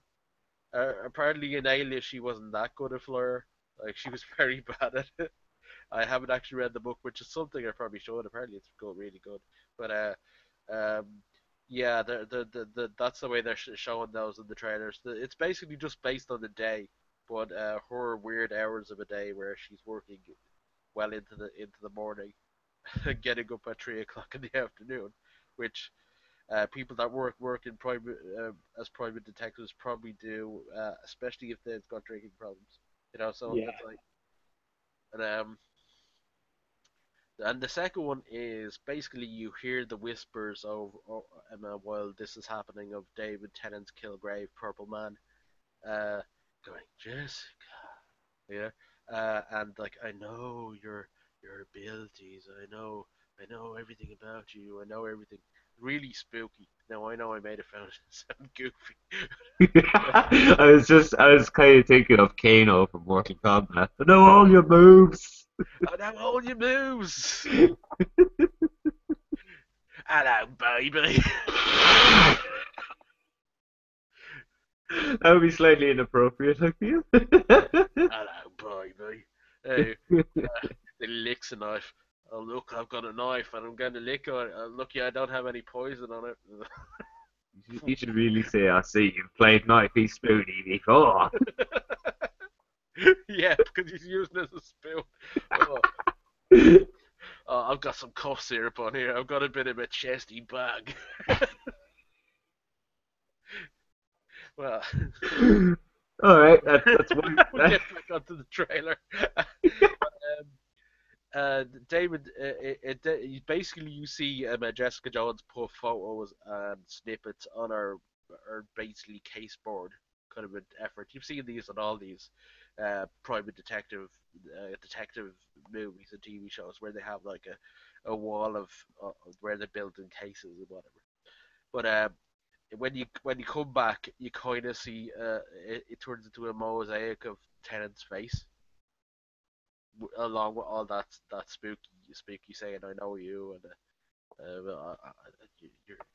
B: Apparently in Alias she wasn't that good a flyer. Like she was very bad at it. I haven't actually read the book, which is something I probably should. Apparently it's really good. But um, yeah, that's the way they're showing those in the trailers. It's basically just based on the day, but her weird hours of a day where she's working well into the morning, getting up at 3 o'clock in the afternoon, which people that work in private as private detectives probably do, especially if they've got drinking problems. So
C: yeah,
B: it's like, and the second one is basically you hear the whispers while this is happening of David Tennant's Kilgrave Purple Man, uh, going Jessica, yeah, and like I know your abilities, I know everything about you, I know everything. Really spooky. Now I know I made it sound goofy.
A: I was kind of thinking of Kano from Mortal Kombat. I know all your moves.
B: I know all your moves. Hello, baby.
A: That would be slightly inappropriate, I feel.
B: Hello, baby. Hey, the licks a knife. Oh look, I've got a knife and I'm going to lick on it. Lucky I don't have any poison on
A: You should really say, I see you've played Knifey Spoony before.
B: it. Yeah, because he's using it as a spoon. Oh, I've got some cough syrup on here. I've got a bit of a chesty bag. Well,
A: Alright, that's one.
B: we'll get back onto the trailer. um, David, basically you see Jessica Jones put photos and snippets on her basically case board kind of an effort. You've seen these on all these private detective movies and TV shows where they have like a wall of where they're building cases and whatever. But when you come back, you kind of see it turns into a mosaic of Tennant's face along with all that spooky saying I know you and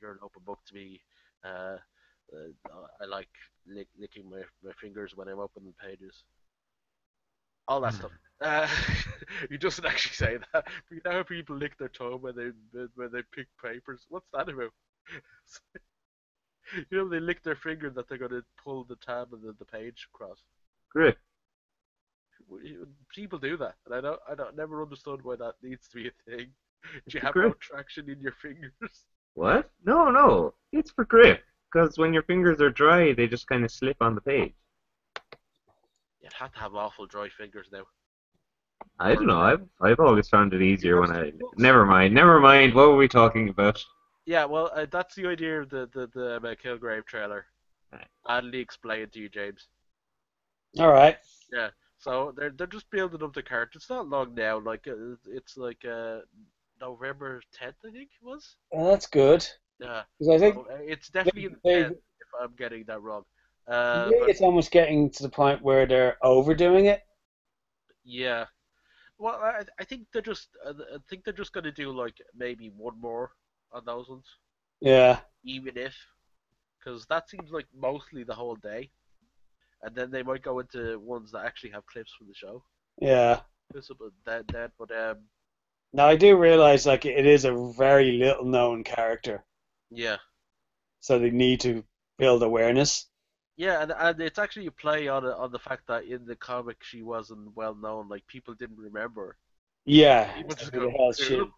B: you're an open book to me. Uh, I like licking my fingers when I'm opening pages. All that stuff. Uh, he doesn't actually say that. But you know how people lick their tongue when they pick papers. What's that about? They lick their finger that they're gonna pull the tab of the page across.
A: Great.
B: People do that, and I don't never understood why that needs to be a thing.
A: It's
B: Do you
A: for
B: have no
A: grip.
B: traction in your fingers?
A: What? No, no. It's for grip. Because when your fingers are dry, they just kind of slip on the page.
B: You'd have to have awful dry fingers now.
A: I don't
B: Or
A: know. I've always found it
B: you
A: easier
B: have
A: when I.
B: staples?
A: Never mind. Never mind. What were we talking about?
B: Yeah, well, that's the idea of the Kilgrave trailer. Badly explained to you, James.
C: All right.
B: Yeah, so they're just building up the character. It's not long now. Like it's like November 10th, I think it was.
C: Well, that's good.
B: Yeah,
C: 'Cause I think
B: so it's definitely in the
C: they,
B: 10th if I'm getting that wrong.
C: to me,
B: But
C: it's almost getting to the point where they're overdoing it.
B: yeah, well, I think I think they're just gonna do like maybe one more on those ones,
C: Yeah,
B: even if because that seems like mostly the whole day, and then they might go into ones that actually have clips from the show.
C: yeah.
B: Just about that, but
C: Now I do realize like it is a very little known character,
B: yeah.
C: so they need to build awareness.
B: Yeah, and it's actually a play on the fact that in the comic she wasn't well known. Like people didn't remember her.
C: Yeah,
B: People
C: so
B: just
C: who the
B: go,
C: hell's
B: who?
C: she?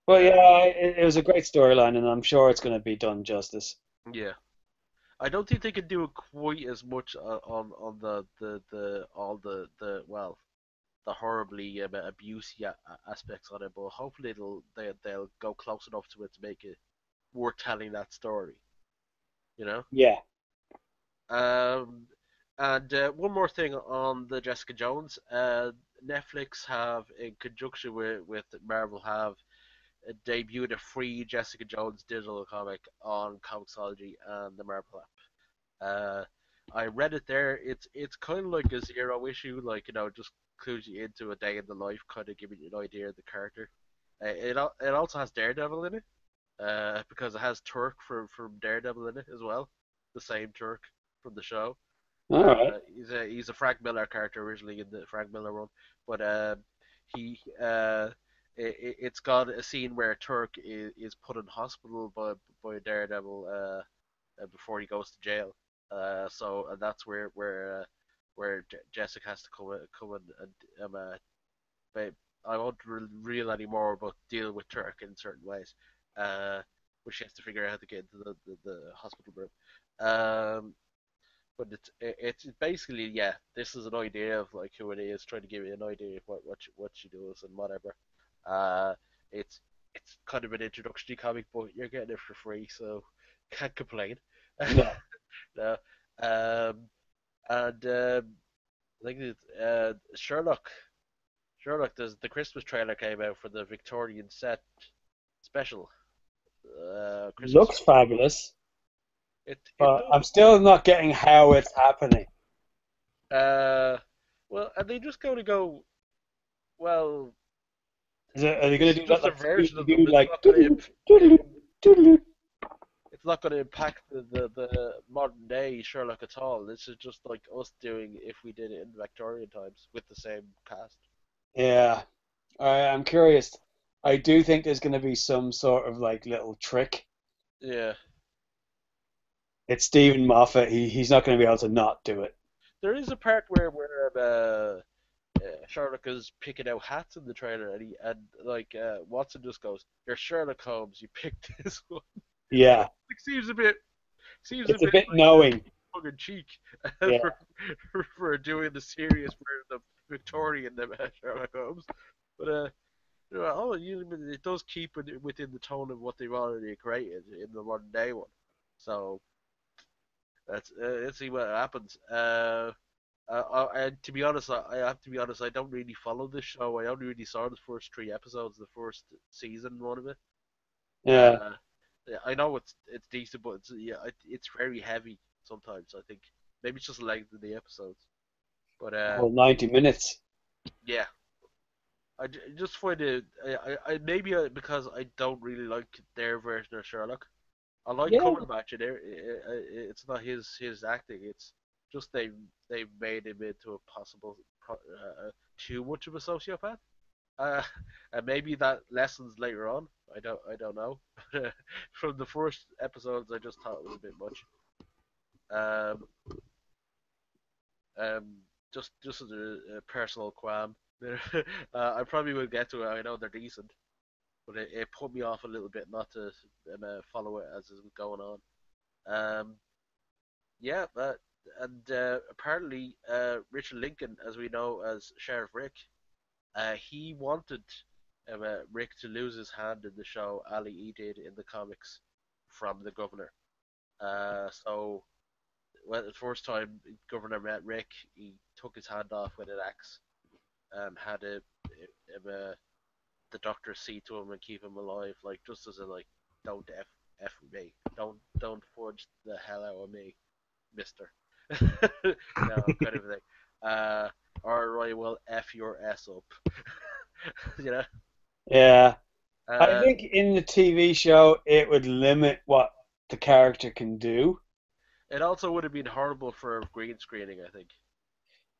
C: But yeah, it was a great storyline, and I'm sure it's going to be done justice.
B: Yeah. I don't think they could do it quite as much on the all the well the horribly abusey aspects on it, but hopefully they'll go close enough to it to make it worth telling that story. You know.
C: Yeah.
B: Um, and one more thing on the Jessica Jones, Netflix have, in conjunction with Marvel, have debuted a free Jessica Jones digital comic on Comixology and the Marvel app. I read it there. It's kind of like a zero issue, like just clues you into a day in the life, kind of giving you an idea of the character. It also has Daredevil in it, because it has Turk from Daredevil in it as well, the same Turk from the show.
C: All right.
B: He's a Frank Miller character originally in the Frank Miller run, but he it's got a scene where Turk is put in hospital by Daredevil before he goes to jail. So and that's where Jessica has to come and but I won't reveal anymore, but deal with Turk in certain ways. Uh, but she has to figure out how to get into the hospital room. Um, but it's basically, yeah, this is an idea of like who it is, trying to give you an idea of what she does and whatever. Uh, it's it's kind of an introductory comic, but you're getting it for free, so can't complain.
C: No.
B: No. Um, and I think it's Sherlock. Sherlock, the Christmas trailer came out for the Victorian set special. Christmas.
C: Looks fabulous,
B: It
C: but I'm
B: does.
C: still not getting how it's happening.
B: Uh, well, and they just going to go. Well,
C: Are they going
B: this
C: to
B: is
C: do that
B: just a
C: like
B: version
C: Scooby
B: of them.
C: Doo,
B: It's
C: like
B: not going to
C: doodaloo, doodaloo, doodaloo?
B: it's not going to impact the modern day Sherlock at all. This is just like us doing if we did it in Victorian times with the same cast.
C: Yeah. I'm curious. I do think there's going to be some sort of like little trick.
B: Yeah,
C: It's Stephen Moffat. He's not going to be able to not do it.
B: there is a part where Sherlock is picking out hats in the trailer, and like Watson just goes, "You're Sherlock Holmes. You picked this one."
C: Yeah.
B: It seems a
C: It's a
B: bit
C: bit
B: like
C: knowing.
B: tongue in cheek
C: Yeah.
B: for doing the serious version of Victorian Sherlock Holmes, but it does keep it within the tone of what they've already created in the modern day one. So let's see what happens. And to be honest, I have to be honest. I don't really follow this show. I only really saw the first three episodes, the first season one of it.
C: Yeah.
B: Uh, yeah, I know it's decent, but it's very heavy sometimes. I think maybe it's just the length of the episodes. But
C: The whole 90 minutes.
B: yeah, just find it. I maybe because I don't really like their version of Sherlock. I like
C: Yeah.
B: Cumberbatch in there. It's not his acting. It's just they made him into a possible too much of a sociopath. Uh, and maybe that lessons later on. I don't know. From the first episodes, I just thought it was a bit much. Um, Um, just as a personal qualm. I probably will get to it. I know they're decent, but it put me off a little bit not to follow it as it was going on. Um, yeah, and apparently Richard Lincoln, as we know as Sheriff Rick, he wanted Rick to lose his hand in the show, Ali E did in the comics from the governor. So when the first time the governor met Rick, he took his hand off with an axe and had the doctor see to him and keep him alive, like just as a like, don't f with me, don't forge the hell out of me, Mister. Kind of thing. Uh, or I will f your ass up. you know.
C: Yeah. I
B: Uh,
C: think in the TV show it would limit what the character can do.
B: it also would have been horrible for green screening, I think.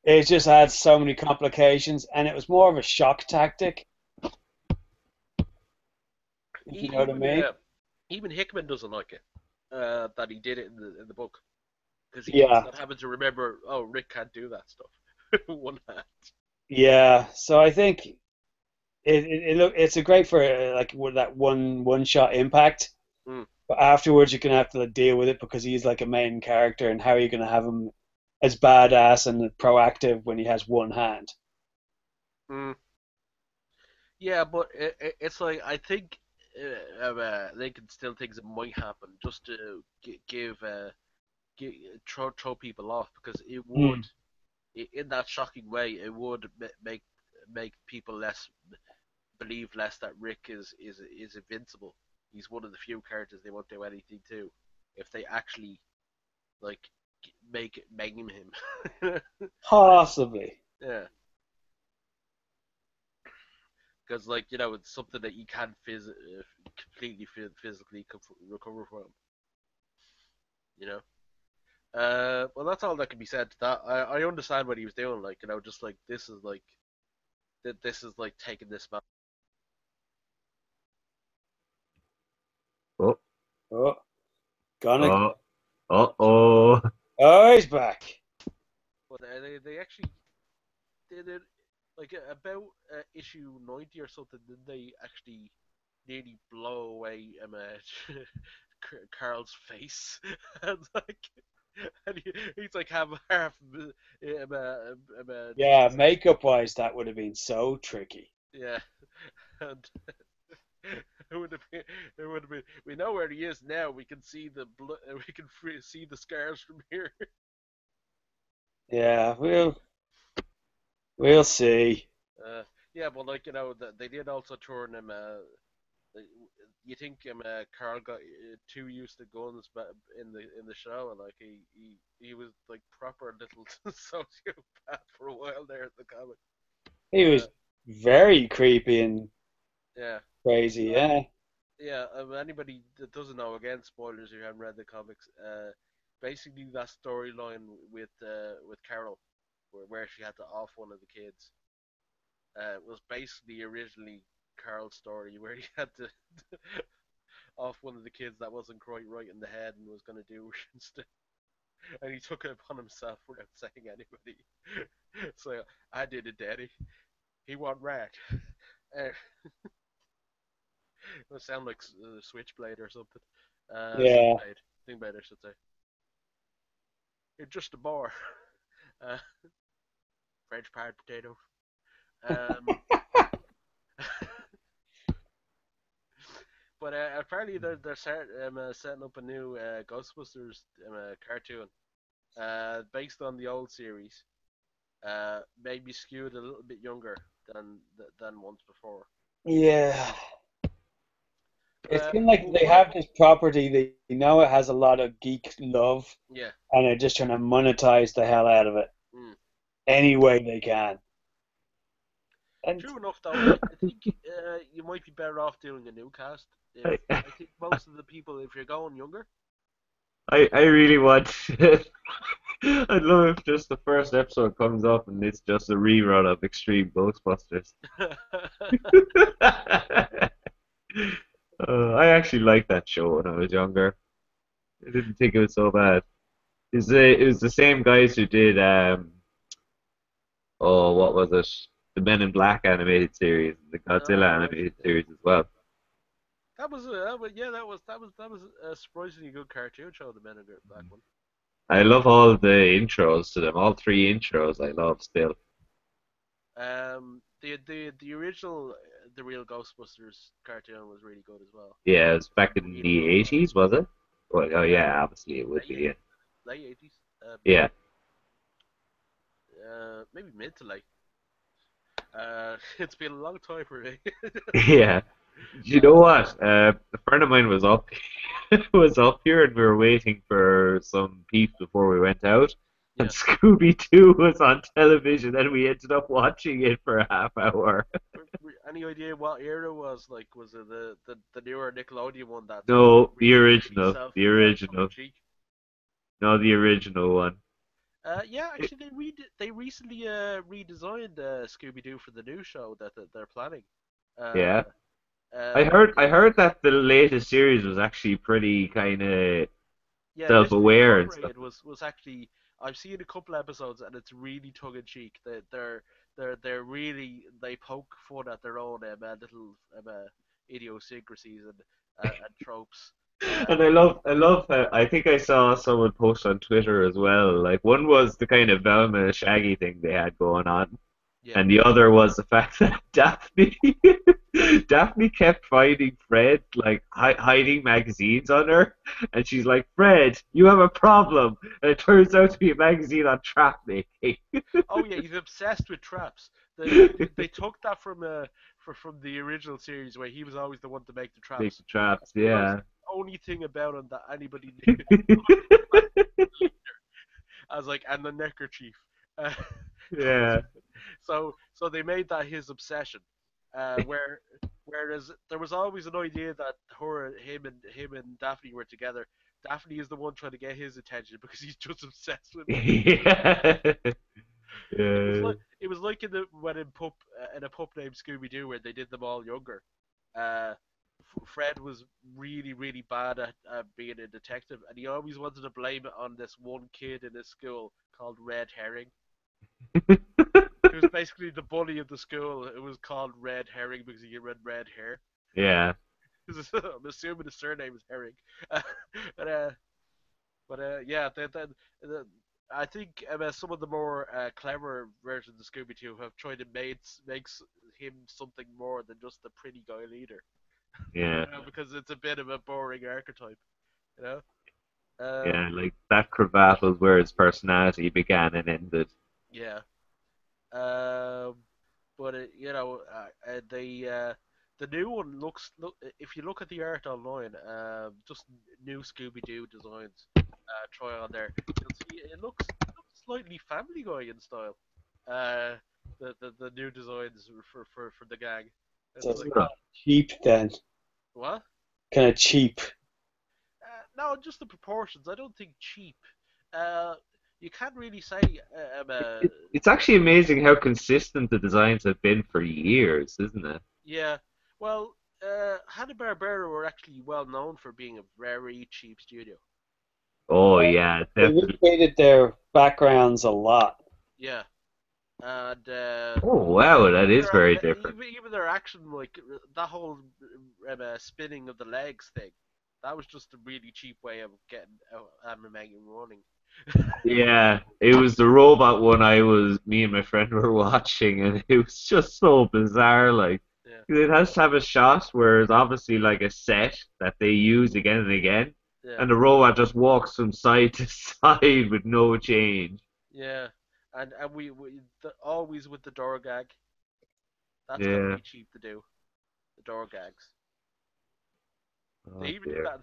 C: It just had so many complications, and it was more of a shock tactic, if you know what I
B: Even
C: mean.
B: even Hickman doesn't like it. That he did it in the book because he keeps
C: Yeah,
B: not having to remember. Oh, Rick can't do that stuff. One hand.
C: yeah. So I think it's a great for like with that one shot impact.
B: Mm,
C: But afterwards, you're gonna have to like, deal with it because he's like a main character, and how are you gonna have him as badass and proactive when he has one hand?
B: mm. Yeah, but it's like I think Lincoln still thinks it might happen just to give throw people off because it would
C: Mm.
B: in that shocking way it would make people less believe less that Rick is invincible. He's one of the few characters they won't do anything to if they actually like maim him.
C: Possibly.
B: Yeah, because like it's something that you can't completely physically recover from. You know. Well, that's all that can be said to that. I understand what he was doing. Like, just like this is like taking this man.
A: Oh,
C: Oh, gonna.
A: oh, oh.
C: Oh, he's back.
B: But they actually did it like about issue 90 or something. Did they actually nearly blow away Carl's face? and like, he's like half
C: Yeah, makeup wise, that would have been so tricky.
B: yeah, and it would have been. It would have been. We know where he is now. We can see the blood. We can see the scars from here.
C: Yeah, we'll see.
B: Uh, yeah, but like they did also turn him. You think Carl got too used to guns, but in the show, and like he was like proper little sociopath for a while there in the comic.
C: He
B: Uh,
C: was very creepy and
B: yeah.
C: crazy.
B: So
C: Yeah,
B: yeah, anybody that doesn't know, again, spoilers if you haven't read the comics. Basically that storyline with Carol, where she had to off one of the kids, was basically originally Carl's story, where he had to off one of the kids that wasn't quite right in the head and was going to do instead, and he took it upon himself without saying anybody. So I did it, Daddy. He want rat. It would sound like Switchblade or something.
C: yeah,
B: Stingblade, I should say. It's just a bar. Uh, French fried potato. Um, but apparently they're setting up a new Ghostbusters cartoon based on the old series. Maybe skewed a little bit younger than once before.
C: yeah. It's
B: Uh,
C: kind of like
B: well,
C: they have this property that you know it has a lot of geek love,
B: yeah.
C: and they're just trying to monetize the hell out of it
B: Mm.
C: any way they can. And
B: True enough, though. I think you might be better off doing a new cast. If
A: I,
B: I think most of the people, if you're going younger,
A: I really want. I'd love if just the first episode comes up and it's just a rerun of Extreme Ghostbusters. I actually liked that show when I was younger. I didn't think it was so bad. It was the same guys who did Oh, what was it? The Men in Black animated series, the Godzilla
B: Oh right,
A: animated series as well.
B: that was a surprisingly good cartoon show, the Men in Black one.
A: I love all the intros to them. All three intros I love still.
B: The original, the real Ghostbusters cartoon was really good as well.
A: Yeah, it was back
B: Some
A: in
B: really
A: the
B: good stuff.
A: 80s, was it? Well, oh
B: Yeah,
A: yeah, obviously it would
B: late
A: be. Yeah.
B: 80s, late 80s,
A: Yeah.
B: maybe mid to late. It's been a long time for me.
A: Yeah. You know
B: uh,
A: what? A friend of mine was up was up here and we were waiting for some peeps before we went out. And
B: yeah.
A: Scooby Doo was on television and we ended up watching it for a half hour.
B: Any idea what era it was? Like, was it the newer Nickelodeon one that's like
A: No, the
B: really really
A: original. The
B: tongue in
A: original.
B: cheek?
A: No, the original one.
B: Yeah,
A: It-
B: actually, they recently redesigned Scooby Doo for the new show that they're planning.
A: yeah.
B: Uh,
A: I
B: uh,
A: heard I heard that the latest series was actually pretty kind of
B: yeah, Mystery
A: self-aware and stuff.
B: Incorporated was actually, I've seen a couple episodes and it's really tongue in cheek. They're really, they poke fun at their own little idiosyncrasies and tropes.
A: And I love how I think I saw someone post on Twitter as well. Like one was the kind of Velma Shaggy thing they had going on,
B: Yeah.
A: and the other was the fact that Daphne kept finding Fred like hiding magazines on her, and she's like, "Fred, you have a problem," and it turns out to be a magazine on trap making.
B: Oh yeah, he's obsessed with traps. They took that from the original series where he was always the one to make the
A: Make
B: traps.
A: the traps,
B: He realized
A: yeah.
B: the only thing about him that anybody knew as like and the neckerchief. Uh,
A: Yeah.
B: so they made that his obsession. Whereas there was always an idea that him and Daphne were together. Daphne is the one trying to get his attention because he's just obsessed with him.
A: Yeah.
B: It was
A: Yeah.
B: like in the when in a pup named Scooby Doo where they did them all younger. Uh, Fred was really really bad at being a detective, and he always wanted to blame it on this one kid in his school called Red Herring. He was basically the bully of the school. It was called Red Herring because he had red hair.
A: Yeah.
B: I'm assuming his surname is Herring. but yeah, I think some of the more clever versions of Scooby Doo have tried to makes him something more than just the pretty guy leader,
A: Yeah.
B: because it's a bit of a boring archetype, you know.
A: Yeah,
B: Um,
A: like that cravat was where his personality began and ended.
B: yeah. Um, but the new one if you look at the art online, just new Scooby Doo designs, try on there, you'll see it looks slightly Family Guy in style. Uh, the new designs for the gang.
C: So
B: It's
C: it's
B: like
A: Huh.
C: cheap then,
B: what?
C: kind of cheap.
B: No, just the proportions. I don't think cheap. Uh, you can't really say.
A: It's actually amazing how consistent the designs have been for years, isn't it?
B: Yeah. Well, Hanna-Barbera were actually well known for being a very cheap studio.
A: Oh yeah,
C: They
A: definitely.
C: recreated their backgrounds a lot.
B: Yeah, and
A: Oh wow, that is very different.
B: even their action, like that whole spinning of the legs thing, that was just a really cheap way of getting animating running.
A: Yeah, it was the robot one me and my friend were watching, and it was just so bizarre. Like,
B: Yeah,
A: 'cause it has to have a shot where it's obviously like a set that they use again and again,
B: yeah,
A: and the robot just walks from side to side with no change.
B: yeah. And always with the door gag. That's got to
A: Yeah.
B: be cheap to do. The door gags. They
A: Oh
B: even did
A: dear.
B: that.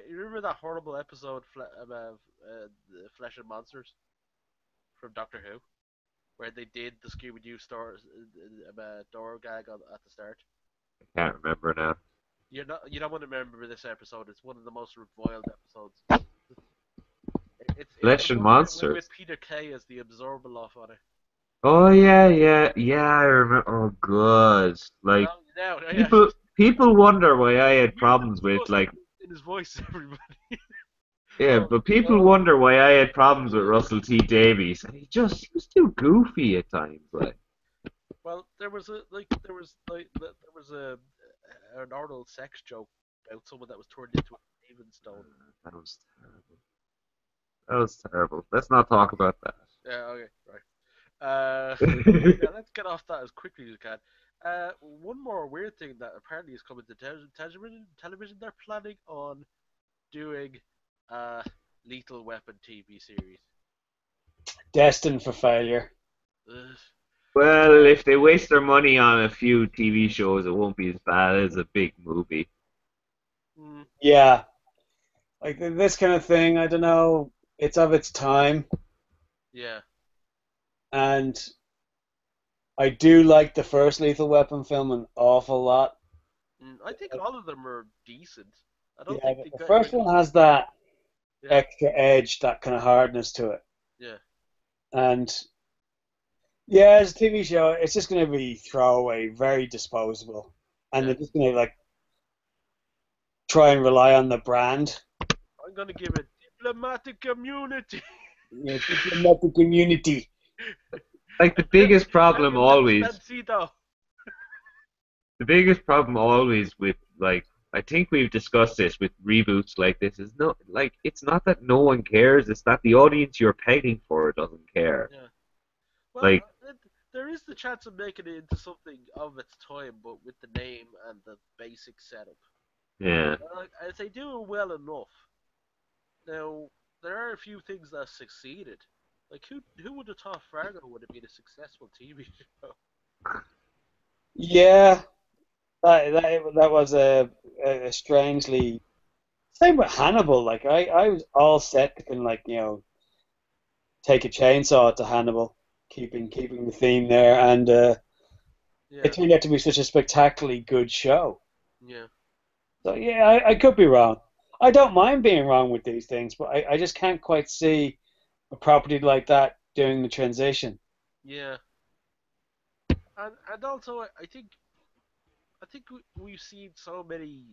B: You remember that horrible episode about the Flesh and Monsters from Doctor Who, where they did the Scooby Doo door gag at the start.
A: I can't remember now.
B: You don't want to remember this episode. It's one of the most reviled episodes. It's the
A: Flesh and
B: one with
A: Monsters.
B: Peter Kay as the Absorbaloff on it.
A: Oh yeah, yeah, yeah. I remember. Oh god,
B: You
A: like
B: know, now yeah,
A: people wonder why I
B: you
A: had
B: hear the
A: problems with
B: disgust
A: like
B: in his voice, everybody.
A: Yeah,
B: Oh,
A: but people
B: oh,
A: wonder why I had problems with Russell T Davies, and he was too goofy at times. Like,
B: well, there was a an oral sex joke about someone that was turned into a paving stone.
A: that was terrible. That was terrible. Let's not talk about
B: Yeah, okay, right. Yeah,
A: that.
B: let's get off that as quickly as we can. One more weird thing that apparently is coming to television. They're planning on doing a Lethal Weapon TV series.
C: Destined for failure.
B: Ugh.
A: Well,
B: Uh,
A: if they waste their money on a few TV shows, it won't be as bad as a big movie.
B: mm,
C: Yeah, like this kind of thing. I don't know. It's of its time,
B: yeah,
C: and I do like the first Lethal Weapon film an awful lot.
B: I think all of them are decent. I don't
C: Yeah,
B: think
C: but
B: they
C: the
B: got
C: first
B: really.
C: one has that
B: Yeah,
C: extra edge, that kind of hardness to it.
B: yeah,
C: And yeah, as a TV show, it's just going to be throwaway, very disposable, and
B: yeah.
C: they're just going to like try and rely on the brand.
B: I'm gonna give it diplomatic community.
C: You know, diplomatic immunity.
A: Like the biggest
B: El
A: problem always,
B: Independencito.
A: the biggest problem always with like, I think we've discussed this with reboots like this is no, like it's not that no one cares, it's that the audience you're pegging for doesn't care.
B: Yeah. Well,
A: Like,
B: there is the chance of making it into something of its time, but with the name and the basic setup.
A: yeah.
B: If they do it well enough, now there are a few things that succeeded. Like who would have thought Fargo would have been a successful TV show?
C: Yeah, that was a strangely same with Hannibal. Like I was all set to kind of like take a chainsaw to Hannibal, keeping the theme there, and it
B: Yeah,
C: turned out to be such a spectacularly good show.
B: yeah,
C: So yeah, I could be wrong. I don't mind being wrong with these things, but I just can't quite see a property like that doing the transition.
B: yeah. And also I think we've seen so many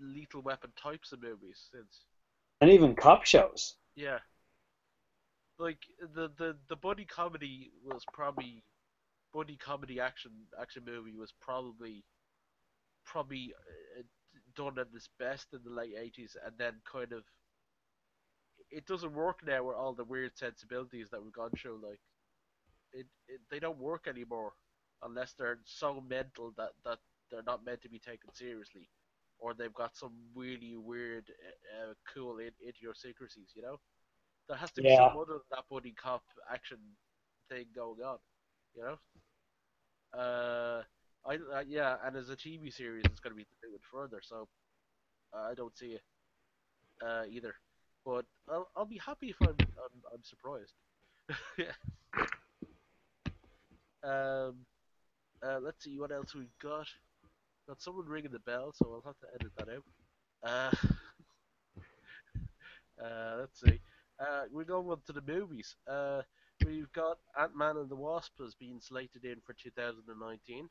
B: Lethal Weapon types of movies since.
C: And even cop shows.
B: Yeah, like the buddy comedy action movie was probably done at its best in the late 80s, and then kind of it doesn't work now with all the weird sensibilities that we've gone through. Like they don't work anymore unless they're so mental that they're not meant to be taken seriously, or they've got some really weird, cool idiosyncrasies. You know, there has to be
C: Yeah,
B: something other than that buddy cop action thing going on. You know, yeah, and as a TV series, it's going to be to do it further. So I don't see it either. But I'll be happy if I'm surprised. Yeah. Um. Let's see what else we got. Got someone ringing the bell, so I'll have to edit that out. Uh, let's see. We're going on to the movies. We've got Ant-Man and the Wasp has been slated in for 2019.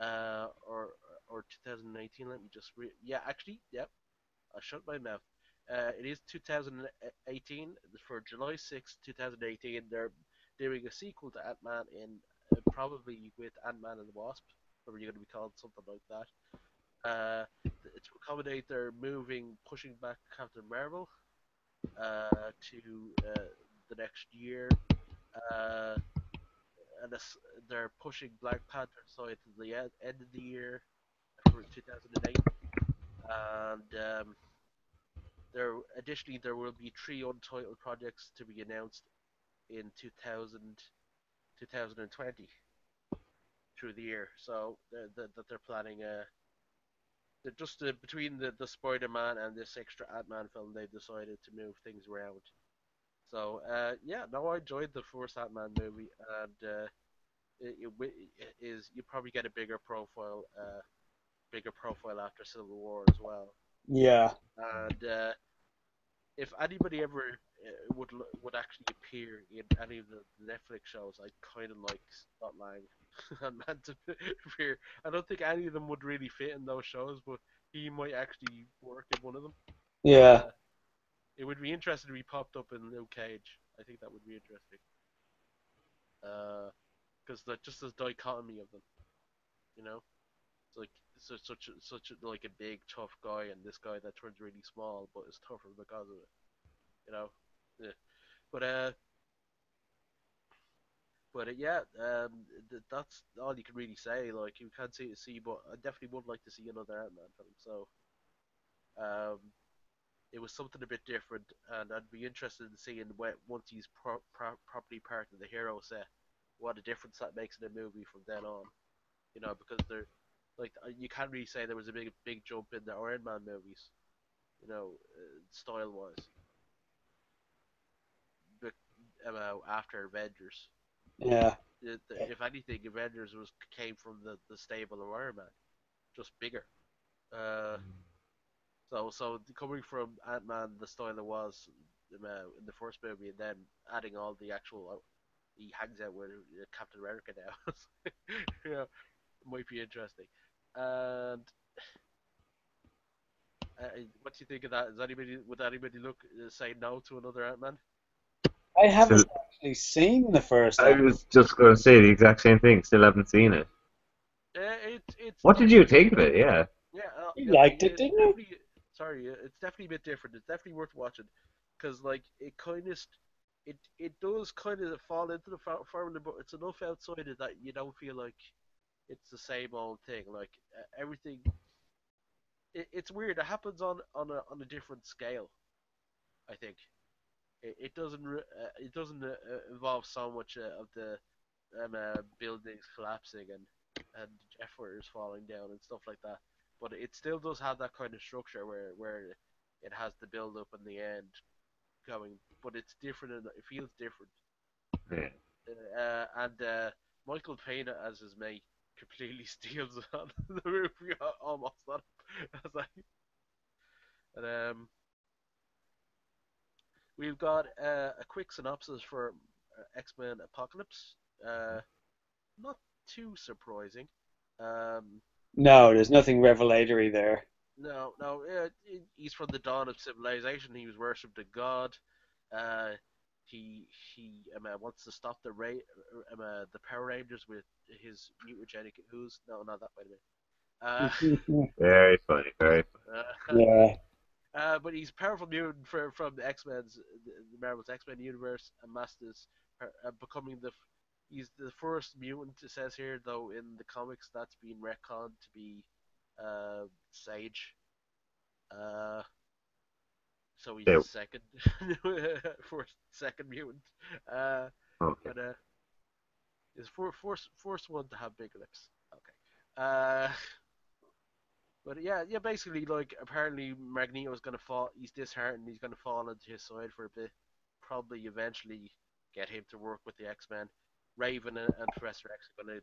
B: Or 2019. Let me just yeah, actually, yep. I shut my mouth. It is 2018 for July 6th, 2018. They're doing a sequel to Ant-Man in probably with Ant-Man and the Wasp. Probably going to be called something like that. To accommodate their pushing back Captain Marvel to the next year. Uh, and they're pushing Black Panther side to the end of the year for 2008. And there will be three untitled projects to be announced in 2020 through the year. So that they're planning just between the Spider-Man and this extra Ant-Man film, they've decided to move things around. So yeah, no, I enjoyed the first Ant-Man movie, and it is you probably get a bigger profile after Civil War as well.
C: yeah,
B: And if anybody ever would actually appear in any of the Netflix shows, I'd kind of like Scott Lang and Man to appear. I don't think any of them would really fit in those shows, but he might actually work in one of them.
C: yeah.
B: Uh, It would be interesting if he popped up in Luke Cage. I think that would be interesting. Because just this dichotomy of them, you know, it's like like a big tough guy and this guy that turns really small but is tougher because of it, you know. Yeah. But yeah, that's all you can really say. Like you can't see, but I definitely would like to see another Ant-Man film. So um, it was something a bit different, and I'd be interested in seeing once he's properly part of the hero set, what a difference that makes in the movie from then on. You know, because they're like you can't really say there was a big jump in the Iron Man movies. You know, style wise, but after Avengers.
C: Yeah.
B: If anything, Avengers came from the stable of Iron Man, just bigger. Uh, so coming from Ant Man, the style it was in the first movie, and then adding all the actual, he hangs out with Captain America now. Yeah, it might be interesting. And what do you think of that? Would anybody look say no to another Ant Man?
C: I haven't
A: Still,
C: actually seen the first
A: I
C: Ant.
A: was just going to say the exact same thing. Still haven't seen it.
B: It's
A: What did you
B: definitely
A: think of it? Yeah.
B: yeah,
C: You liked it,
B: it's
C: didn't you?
B: definitely sorry, it's definitely a bit different. It's definitely worth watching because like it kind of it does kind of fall into the formula, but it's enough outside it that you don't feel like it's the same old thing. Like everything, it's weird. It happens on a different scale. I think it doesn't involve so much of the buildings collapsing and Jeffers falling down and stuff like that. But it still does have that kind of structure where it has the build up and the end going, but it's different and it feels different.
A: Yeah.
B: And Michael Pena as his mate completely steals it on the movie almost on as I, and we've got a quick synopsis for X Men Apocalypse. Uh, Not too surprising. Um,
C: No, there's nothing revelatory there.
B: no, he's from the dawn of civilization. He was worshipped a god. Uh, he wants to stop the Power Rangers with his mutagenic who's no, not that by the way.
A: Very funny. Very funny.
C: Yeah.
B: But he's a powerful mutant from the X Men's, the Marvel's X Men universe, and masters becoming he's the first mutant. It says here, though, in the comics that's been retconned to be Sage. Uh, so he's the
A: So,
B: second, first second mutant. Uh,
A: okay.
B: but is first one to have big lips. Okay. But yeah, basically, like apparently Magneto's gonna fall. He's disheartened. He's gonna fall into his side for a bit. Probably eventually get him to work with the X Men. Raven and Professor X are gonna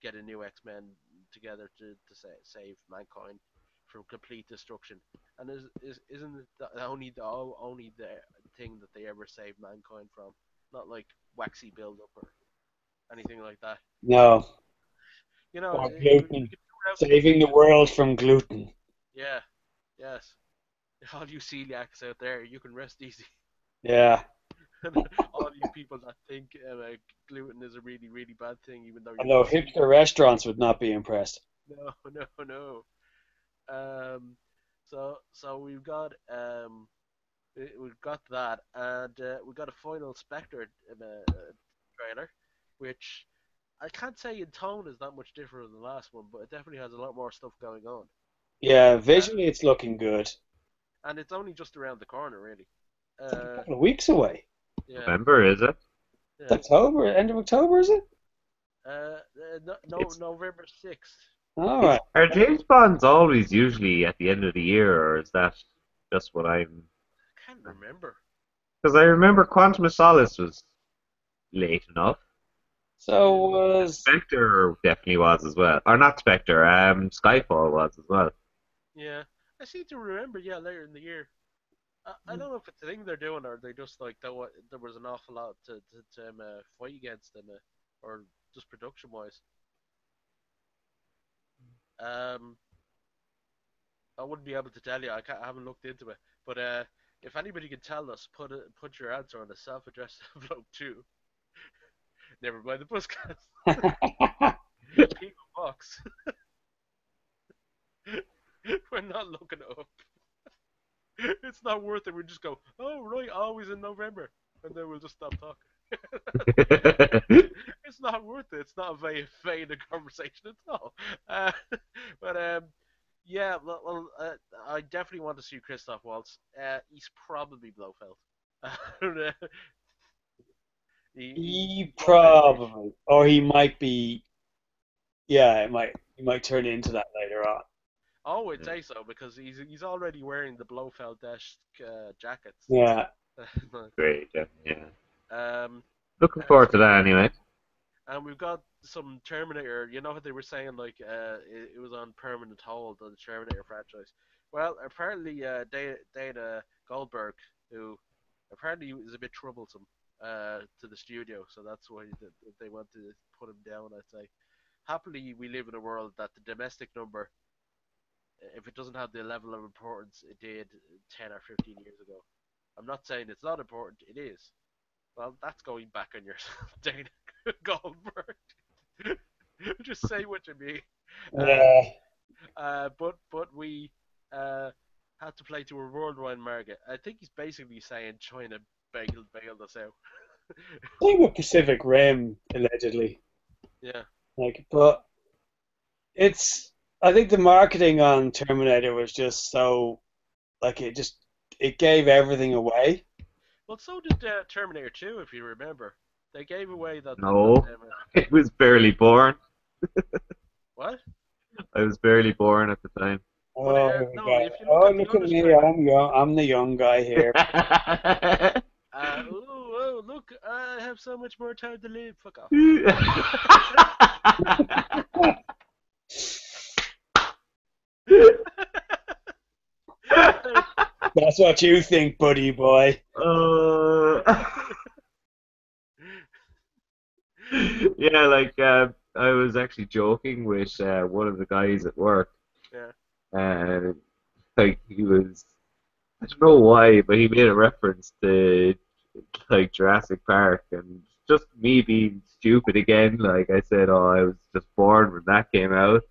B: get a new X Men together to save mankind from complete destruction. And isn't it only the thing that they ever save mankind from? Not like waxy buildup or anything like that.
C: No.
B: You know,
C: Or
B: we
C: gluten.
B: can do without these
C: Saving
B: things.
C: the world from gluten.
B: Yeah. Yes. All you celiacs out there, you can rest easy.
C: Yeah.
B: All you people that think gluten is a really, really bad thing, even though you're
C: Although
B: not celiac.
C: hipster restaurants would not be impressed.
B: No, no, no. Um, so we've got that, and we got a final Spectre trailer, which I can't say in tone is that much different than the last one, but it definitely has a lot more stuff going on.
C: Yeah,
B: Uh,
C: visually it's looking good.
B: and it's only just around the corner, really.
C: It's like a
B: Uh,
C: couple of weeks away.
B: yeah,
A: November, is it?
B: yeah.
C: It's October, end of October, is it?
B: No,
A: It's
B: November 6th.
C: All right.
A: are James Bonds always usually at the end of the year, or is that just what I'm?
B: I can't remember.
A: Because I remember Quantum of Solace was late enough,
C: So
A: and
C: was
A: Spectre definitely was as well, or not Spectre. Skyfall was as well.
B: Yeah, I seem to remember. Yeah, later in the year. I don't know if it's a thing they're doing or they just like there was an awful lot to fight against them, or just production wise. Um, I wouldn't be able to tell you. I haven't looked into it, but If anybody can tell us, put your answer on a self-addressed envelope too. Never mind the postcast. P.O. box. We're not looking it up. It's not worth it. We just go, oh right, always in November, and then we'll just stop talking. It's not worth it. It's not a very vain conversation at all. Uh, but yeah, I definitely want to see Christoph Waltz. He's probably Blofeld.
C: He
B: Low leverage.
C: probably, or he might be. Yeah, it might. He might turn into that later on.
B: I would say so because he's already wearing the Blofeld desk jackets.
C: Yeah.
A: Great, yeah. Yeah.
B: um,
A: Looking
B: uh,
A: forward to that anyway.
B: and we've got some Terminator. You know how they were saying like it was on permanent hold on the Terminator franchise. Well, apparently Dana Goldberg, who apparently is a bit troublesome to the studio, so that's why they want to put him down. I'd say. Happily, we live in a world that the domestic number, if it doesn't have the level of importance it did 10 or 15 years ago. I'm not saying it's not important, it is. Well, that's going back on yourself, Dana Goldberg. Just say what you mean. Uh,
C: Yeah.
B: but we uh, had to play to a worldwide market. I think he's basically saying China bailed us out.
C: Same with Pacific Rim, allegedly.
B: Yeah.
C: Like, but it's. I think the marketing on Terminator was just so like it gave everything away.
B: Well, so did Terminator 2, if you remember. They gave away that
A: No, it was barely born.
B: what?
A: I was barely born at the time.
B: But
C: Oh, here we
B: no,
C: go.
B: if you look
C: Oh,
B: at the
C: look at
B: honest
C: me!
B: trailer,
C: I'm young. I'm the young guy here.
B: look, I have so much more time to live. Fuck off.
C: That's what you think, buddy boy.
A: uh, yeah, like I was actually joking with one of the guys at work,
B: Yeah,
A: and like he was, I don't know why, but he made a reference to like Jurassic Park, and just me being stupid again. Like I said, oh, I was just born when that came out,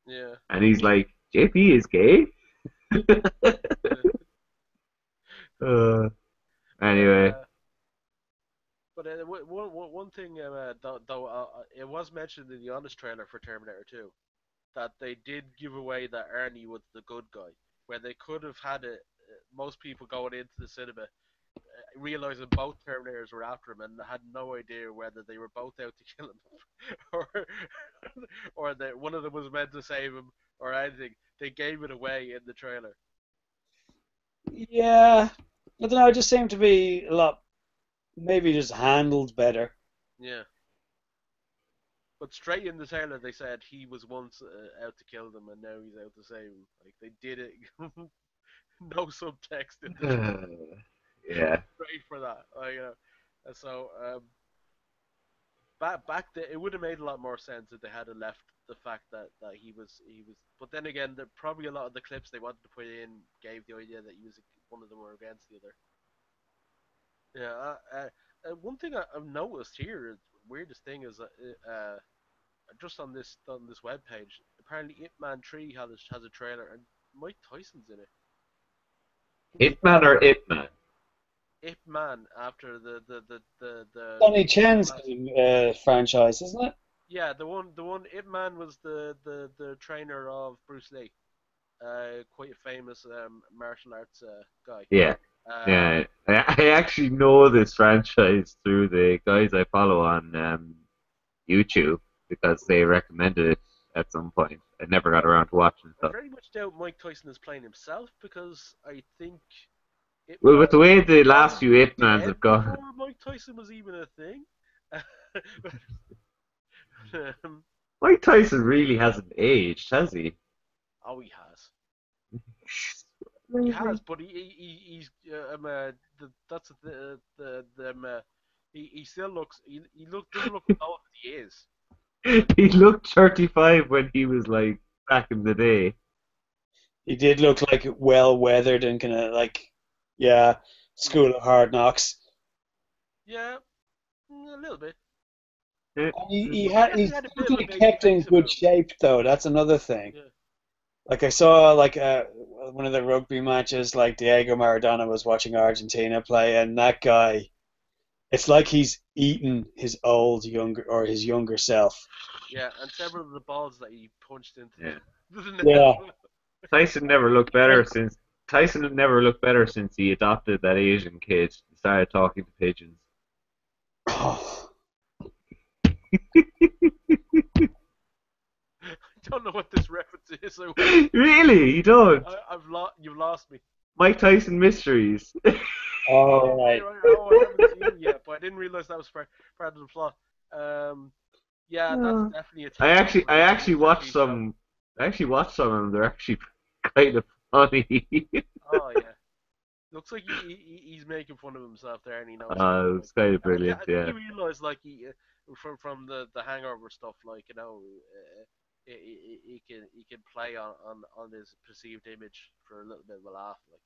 B: yeah.
A: and he's like, JP is gay.
B: Uh,
A: uh,
B: but
A: anyway,
B: one thing, though it was mentioned in the honest trailer for Terminator 2 that they did give away that Arnie was the good guy, where they could have had it. Most people going into the cinema realizing both Terminators were after him and had no idea whether they were both out to kill him or or that one of them was meant to save him or anything. They gave it away in the trailer.
C: Yeah, I don't know. It just seemed to be a lot, maybe just handled better.
B: Yeah. But straight in the trailer, they said he was once out to kill them, and now he's out to save them. Like they did it, no subtext in the trailer,
A: yeah.
B: straight for that. Like, so it would have made a lot more sense if they had left the fact that he was. But then again, probably a lot of the clips they wanted to put in gave the idea that he was one of them were against the other. Yeah. One thing I've noticed here, weirdest thing is just on this web page, apparently Ip Man 3 has a trailer and Mike Tyson's in it.
A: Hitman or Ip Man?
B: Ip Man after the
C: Sonny Chen's
B: last.
C: franchise, isn't it?
B: Yeah, the one Ip Man was the trainer of Bruce Lee, quite a famous martial arts guy.
A: Yeah.
B: Um,
A: Yeah, I actually know this franchise through the guys I follow on YouTube because they recommended it at some point. I never got around to watching
B: I
A: stuff.
B: very much doubt Mike Tyson is playing himself because I think Ip
A: Well,
B: Man
A: with the way
B: was
A: the last few
B: probably
A: Ip Mans
B: dead
A: have
B: before
A: gone,
B: Mike Tyson was even a thing. um,
A: Mike Tyson really hasn't aged, has he?
B: oh, he has. He has, but he's that's he still looks he doesn't look as old as he is. Like
A: He looked 35 when he was like back in the day.
C: He did look like well weathered and kind of like Yeah,
B: Mm.
C: School of Hard Knocks.
B: Yeah, a little bit.
A: Eh,
C: And
B: But they
C: he's
B: definitely had a bit of a
C: definitely
B: baby
C: kept in
B: face
C: good
B: about him.
C: shape though. That's another thing.
B: Yeah.
C: Like I saw like one of the rugby matches, like Diego Maradona was watching Argentina play, and that guy, it's like he's eaten his old younger or his younger self.
B: Yeah, and several of the balls that he punched into
A: yeah.
B: the net.
C: Yeah.
A: Tyson never looked better since Tyson never looked better since he adopted that Asian kid and started talking to pigeons.
C: Oh,
B: I don't know what this reference is.
A: Really? You don't?
B: You've lost me.
A: Mike Tyson Mysteries.
C: all
B: Oh, right,
C: right.
B: right. Oh, I haven't seen it yet, but I didn't realize that was part of the plot. Um, yeah, that's
A: Uh,
B: definitely a
A: I
B: take on
A: actually I
B: the
A: actually
B: Mr.
A: watched
B: T show.
A: some I actually watched some of them. They're actually kind of funny.
B: Oh yeah, looks like he's making fun of himself there, and he knows he can. Like,
A: it's kind of
B: I
A: brilliant,
B: think
A: yeah.
B: he realized like from the Hangover stuff, like he can play on his perceived image for a little bit of a laugh, like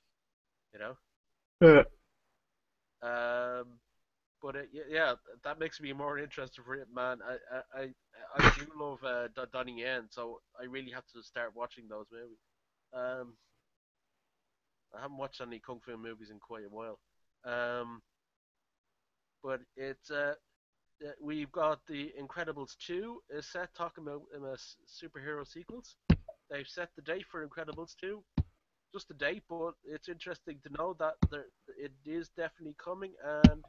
B: you know.
A: Uh,
B: Um, but yeah, that makes me more interested for it, man. I do love Donnie Yen, so I really have to start watching those movies. Um, I haven't watched any kung fu movies in quite a while. Um, but it's we've got the Incredibles 2 is set talking about superhero sequels. They've set the date for Incredibles 2, just the date, but it's interesting to know that it is definitely coming, and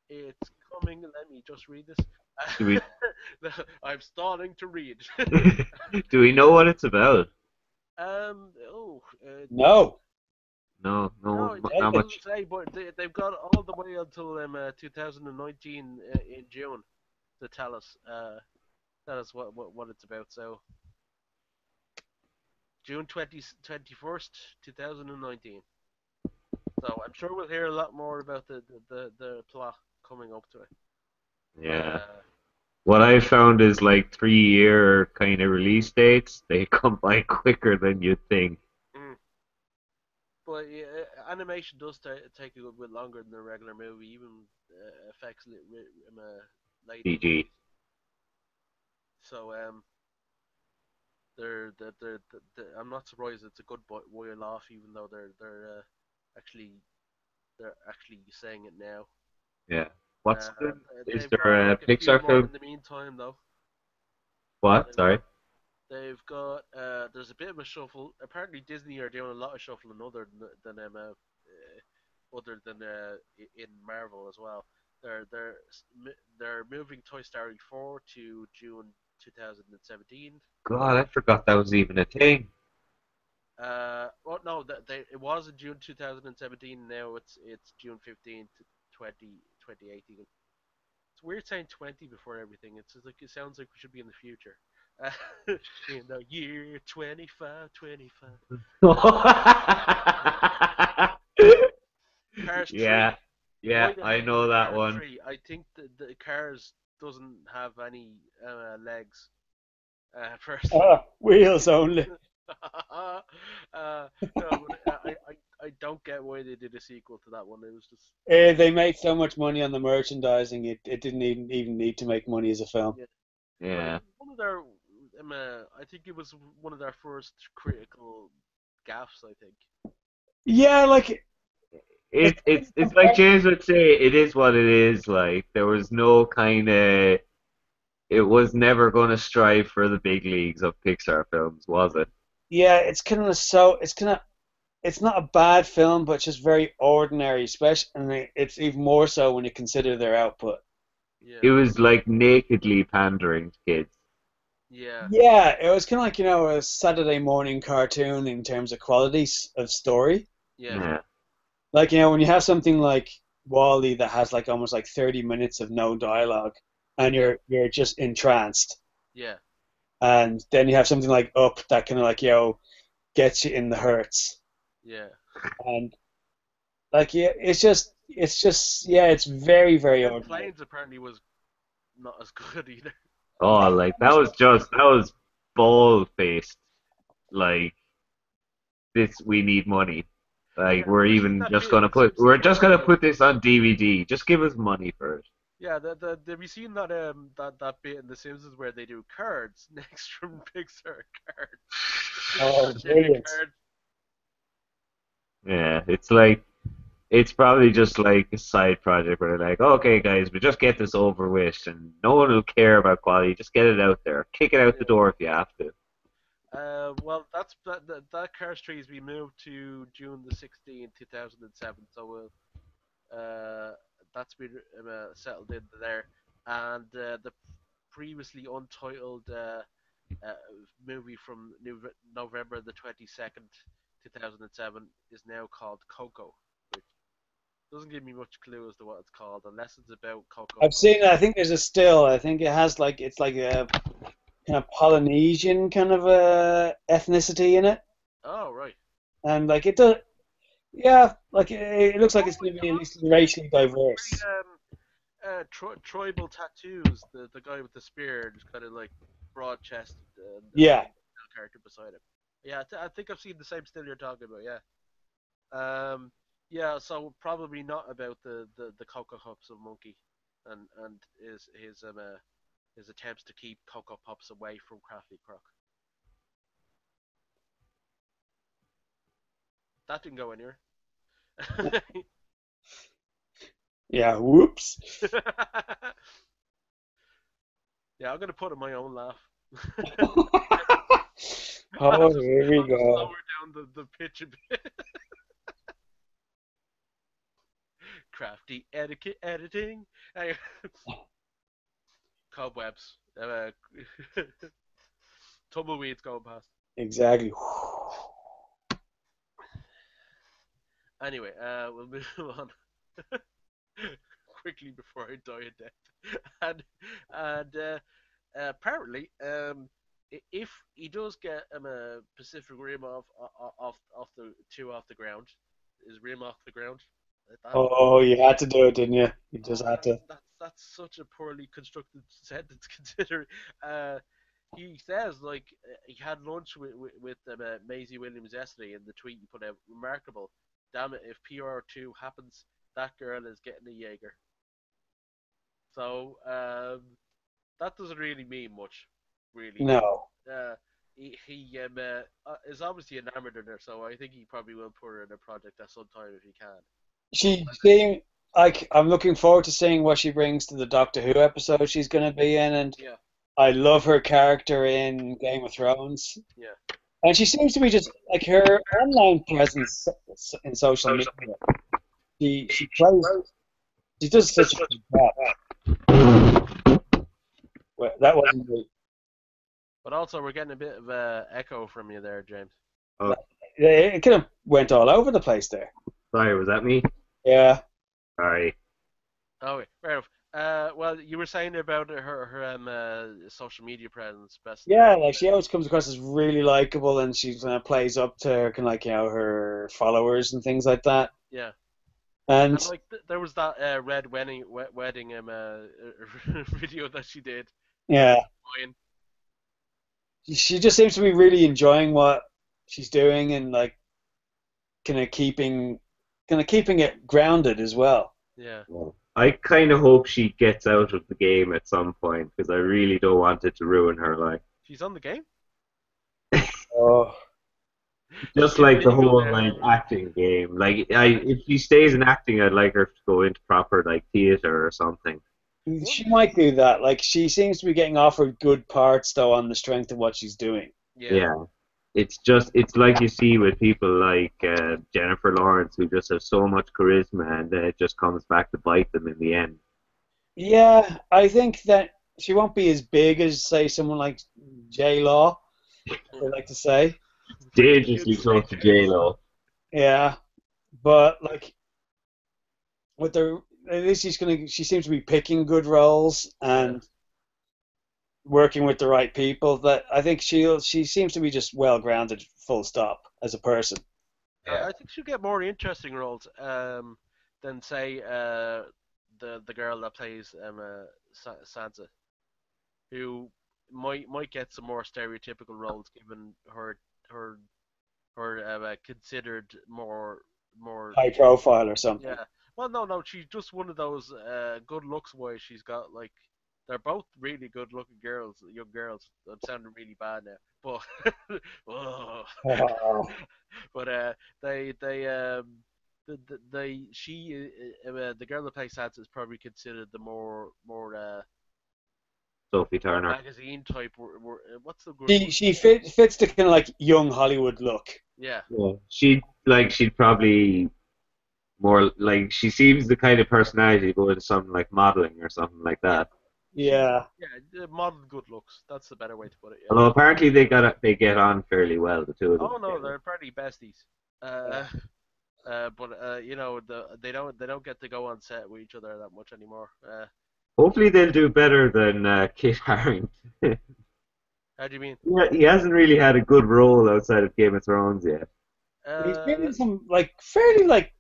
B: it's coming. Let me just read this.
A: do we
B: I'm starting to read.
A: do we know what it's about?
C: No.
A: No,
B: No,
C: Tell
A: not
B: it
C: me.
A: much.
B: doesn't say, but they've got all the way until 2019 in June to tell us what it's about. So June 21st, 2019. So I'm sure we'll hear a lot more about the plot coming up to it.
A: Yeah.
B: Uh,
A: What I found is like 3 year kind of release dates. They come by quicker than you'd think.
B: mm. But yeah, animation does take a good bit longer than a regular movie, even effects later
A: CG.
B: movies. So I'm not surprised it's a good while off, even though actually they're actually saying it now.
A: Yeah. What's the? Is
B: They've got
A: there a
B: like a few
A: Pixar
B: more
A: film?
B: in the meantime, though.
A: What?
B: They've
A: Sorry.
B: they've got there's a bit of a shuffle. Apparently, Disney are doing a lot of shuffling other than in Marvel as well. They're they're they're moving Toy Story 4 to June 2017.
A: God, I forgot that was even a thing.
B: Well, no, it was in June 2017. Now it's June 15th, 2018. It's weird saying 20 before everything. It's just like it sounds like we should be in the future. Uh, in the year 2525. Cars 3.
A: Yeah,
B: You
A: yeah,
B: might have
A: I
B: heard of
A: know that
B: Cars
A: one.
B: 3. I think the Cars doesn't have any legs, personally.
C: Wheels only.
B: No, but I don't get why they did a sequel to that one. It was just
C: They made so much money on the merchandising, it didn't even need to make money as a film.
B: yeah. But it
A: Yeah,
B: was one of their I think it was one of their first critical gaffes. I think.
C: Yeah, like it's
A: it's like James would say, it is what it is. Like there was no kind of, it was never going to strive for the big leagues of Pixar films, was it?
C: yeah, it's not a bad film, but it's just very ordinary, especially and it's even more so when you consider their output.
B: Yeah.
A: It was like nakedly pandering to kids.
B: Yeah.
C: Yeah, it was kind of like, a Saturday morning cartoon in terms of qualities of story.
B: Yeah.
A: Yeah,
C: Like, when you have something like Wall-E that has like almost like 30 minutes of no dialogue and
B: Yeah.
C: you're just entranced.
B: Yeah.
C: And then you have something like Up that kind of like, gets you in the hurts.
B: Yeah.
C: And like, yeah, yeah, it's very, very
B: Ten
C: ordinary.
B: Planes apparently was not as good either.
A: oh, like that was bald faced. Like this, we need money. Like
B: Yeah, have you seen that bit in The
A: we're
B: Simpsons
A: just
B: where
A: gonna put this on DVD. Just give us money for it.
B: yeah, have you seen that bit in The Simpsons where they do cards next from Pixar cards?
C: Oh,
B: Shipping
C: brilliant.
B: cards.
A: Yeah, it's like it's probably just like a side project where they're like, okay, guys, we just get this over with, and no one will care about quality. Just get it out there, kick it out the
B: Yeah.
A: door if you have to.
B: Well, that Cars 3 has been moved to June the 16th, 2007. So that's been settled in there, and the previously untitled uh, movie from November the 22nd, 2007 is now called Coco, which doesn't give me much clue as to what it's called, unless it's about Cocoa
C: I've seen
B: Puffs.
C: it. I think there's a still. I think it has like it's like a kind of Polynesian kind of ethnicity in it,
B: Oh, right.
C: and like it does. Yeah, like it looks like
B: Oh,
C: it's going to be
B: it
C: at
B: has
C: least
B: very,
C: racially diverse.
B: tribal tattoos. The guy with the spear, just kind of like broad chested, and the
C: Yeah,
B: character beside him. Yeah, I think I've seen the same still you're talking about. Yeah. Um, yeah. So probably not about the Cocoa Puffs of Monkey, and his attempts to keep Cocoa Puffs away from Crafty Croc. That didn't go anywhere.
C: yeah. Whoops.
B: Yeah, I'm gonna put in my own laugh. I'll
C: Oh,
B: just
C: here we
B: I'll just
C: go.
B: lower down the pitch a bit. Crafty etiquette editing. Hey, cobwebs. Tumbleweeds going past.
C: Exactly.
B: Anyway, we'll move on quickly before I die of death. And apparently, if he does get a Pacific Rim off the two off the ground, is Rim off the ground? That
C: Oh, you had to do it, didn't you? You just
B: Oh,
C: had to.
B: that's such a poorly constructed sentence considering uh, he says like he had lunch with Maisie Williams yesterday in the tweet he put out. Remarkable. Damn it, if PR2 happens, that girl is getting a Jaeger. So that doesn't really mean much, really.
C: No.
B: He is obviously enamored in her, so I think he probably will put her in a project at some time if he can. But
C: She seemed like I'm looking forward to seeing what she brings to the Doctor Who episode she's going to be in, and
B: yeah,
C: I love her character in Game of Thrones.
B: yeah.
C: And she seems to be just like her online presence in social media. She plays. She does such a good job. Well, that wasn't me.
B: But also, we're getting a bit of echo from you there, James.
A: Oh,
C: It kind of went all over the place there.
A: sorry, was that me?
C: Yeah,
A: Sorry.
B: Oh, wait, fair enough. Well, you were saying about her social media presence, best.
C: yeah. Like she always comes across as really likable, and she kind of plays up to her, kind of like her followers and things like that.
B: Yeah,
C: And
B: and like there was that red wedding video that she did. That
C: yeah,
B: was fine.
C: she just seems to be really enjoying what she's doing, and like kind of keeping it grounded as well.
B: Yeah,
A: Well, I kind of hope she gets out of the game at some point because I really don't want it to ruin her life.
B: she's on the game.
C: Oh,
B: She's
A: Just
B: getting
A: like the
B: legal
A: whole
B: now.
A: like acting game. Like
B: Right?
A: if she stays in acting, I'd like her to go into proper like theater or something.
B: What?
C: she might do that. Like she seems to be getting offered good parts though on the strength of what she's doing.
B: Yeah,
A: Yeah, it's like you see with people like Jennifer Lawrence who just have so much charisma and then it just comes back to bite them in the end.
C: Yeah, I think that she won't be as big as say someone like J Law. They like to say.
B: you'd
A: Dangerously
B: say
A: close to J
B: James.
A: Lo.
C: Yeah, but like with the at least she seems to be picking good roles
B: Yeah.
C: and working with the right people. That I think she seems to be just well grounded, full stop, as a person.
A: Yeah.
B: I think she'll get more interesting roles than say the girl that plays Sansa, who might get some more stereotypical roles given her her considered more more.
C: high profile or something.
B: Yeah. Well, no, she's just one of those good looks wise. She's got like they're both really good looking girls, young girls. I'm sounding really bad now, but oh.
C: Oh.
B: But they they she the girl that plays Sansa is probably considered the more
A: Sophie Turner.
B: magazine type. What's the good
C: She
B: word?
C: she fits the kind of like young Hollywood look.
B: Yeah.
A: Yeah. She'd probably more like she seems the kind of personality to go into something like modeling or something like
B: Yeah.
A: that.
B: She's
C: Yeah.
B: modern good looks. That's the better way to put it. Yeah.
A: Although apparently they get on fairly well, the two of them
B: Oh no,
A: together.
B: they're pretty besties. Uh, but you know, they don't get to go on set with each other that much anymore.
A: Hopefully they'll do better than Kit Harington.
B: How do you mean?
A: Yeah, he hasn't really had a good role outside of Game of Thrones yet.
C: He's been
B: Uh,
C: in some like fairly like